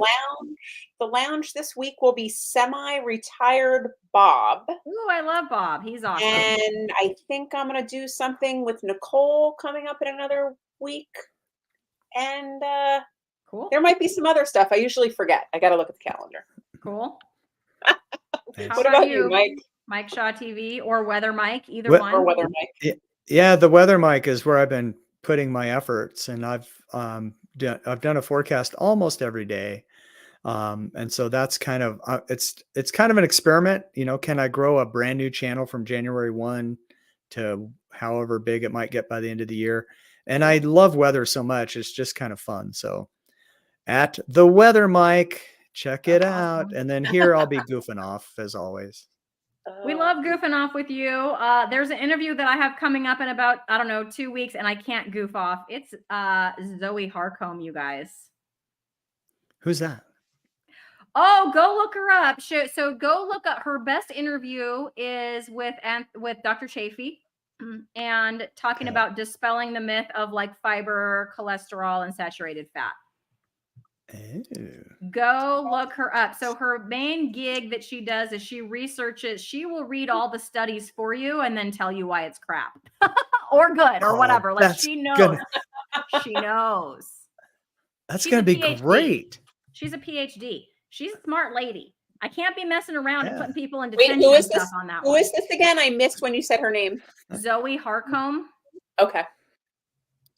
lounge this week will be semi-retired Bob. Ooh, I love Bob. He's awesome. And I think I'm going to do something with Nicole coming up in another week. And cool. There might be some other stuff. I usually forget. I got to look at the calendar. Cool. What about you, Mike? Mike Shaw TV or Weather Mike, either one. Or Weather Mike. Yeah, the Weather Mike is where I've been putting my efforts, and I've I've done a forecast almost every day. And so that's kind of, it's kind of an experiment, can I grow a brand new channel from January 1 to however big it might get by the end of the year. And I love weather so much. It's just kind of fun. So at the Weather Mike, check it out. And then here I'll be goofing off as always. We love goofing off with you. There's an interview that I have coming up in about, I don't know, 2 weeks, and I can't goof off. It's Zoe Harcombe, you guys. Who's that? Oh, go look her up. So go look up her best interview is with Dr. Cawfee and talking about dispelling the myth of like fiber, cholesterol, and saturated fat. Oh. Go look her up. So her main gig that she does is she researches, she will read all the studies for you and then tell you why it's crap or good or whatever. Like she knows. She knows. That's going to be PhD. Great. She's a PhD. She's a smart lady. I can't be messing around and putting people in Wait, detention and stuff on that one. Who is this again? I missed when you said her name. Zoe Harcombe. Okay.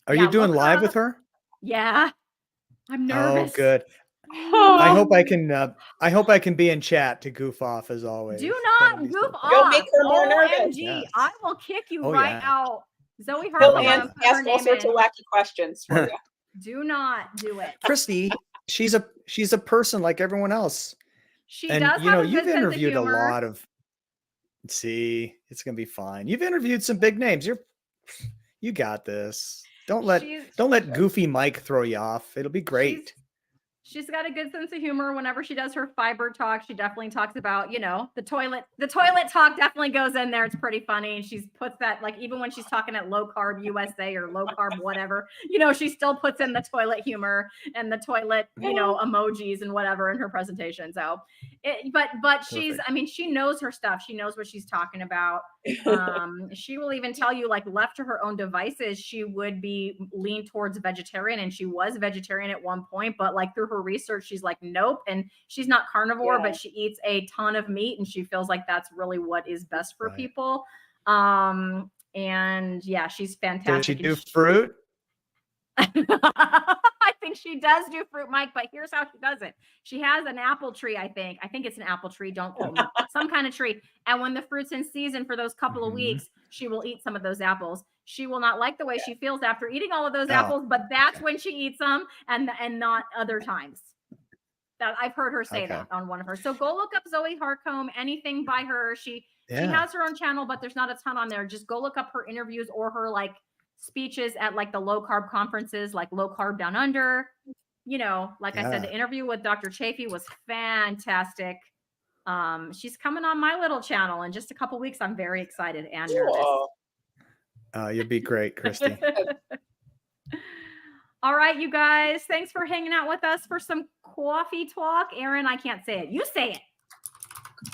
Are you doing live with her? Yeah. I'm nervous. Oh, good. I hope I can be in chat to goof off as always. Do not goof off. You'll make her more nervous. Yes. I will kick you out. Zoe He'll Harcombe. ask all sorts of wacky questions for you. Do not do it. Christy, she's a person like everyone else. She does have a good you've interviewed sense of humor. a lot of see, it's gonna be fine. You've interviewed some big names. You got this. Don't let Goofy Mike throw you off. It'll be great. She's got a good sense of humor. Whenever she does her fiber talk, she definitely talks about, the toilet. The toilet talk definitely goes in there. It's pretty funny. And she puts that, like, even when she's talking at Low Carb USA or Low Carb whatever, she still puts in the toilet humor and the toilet, emojis and whatever in her presentation. So, but she's, she knows her stuff. She knows what she's talking about. She will even tell you, like, left to her own devices, she would be lean towards vegetarian, and she was vegetarian at one point, but like through her research, she's like, nope. And she's not carnivore, but she eats a ton of meat, and she feels like that's really what is best for people. And yeah, she's fantastic. Does she do fruit? I think she does do fruit, Mike, but here's how she does it. She has an apple tree, I think it's an apple tree, don't quote me, some kind of tree. And when the fruit's in season for those couple of weeks, she will eat some of those apples. She will not like the way she feels after eating all of those apples, but that's when she eats them and not other times. That I've heard her say that on one of her. So go look up Zoe Harcombe, anything by her. She has her own channel, but there's not a ton on there. Just go look up her interviews or her like speeches at like the low carb conferences, like Low Carb Down Under. Like I said, the interview with Dr. Cawfee was fantastic. She's coming on my little channel in just a couple weeks. I'm very excited and nervous. You'll be great, Christy. All right, you guys. Thanks for hanging out with us for some coffee talk. Aaron, I can't say it. You say it.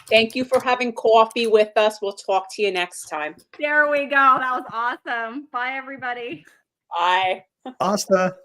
Thank you for having coffee with us. We'll talk to you next time. There we go. That was awesome. Bye, everybody. Bye. Asta.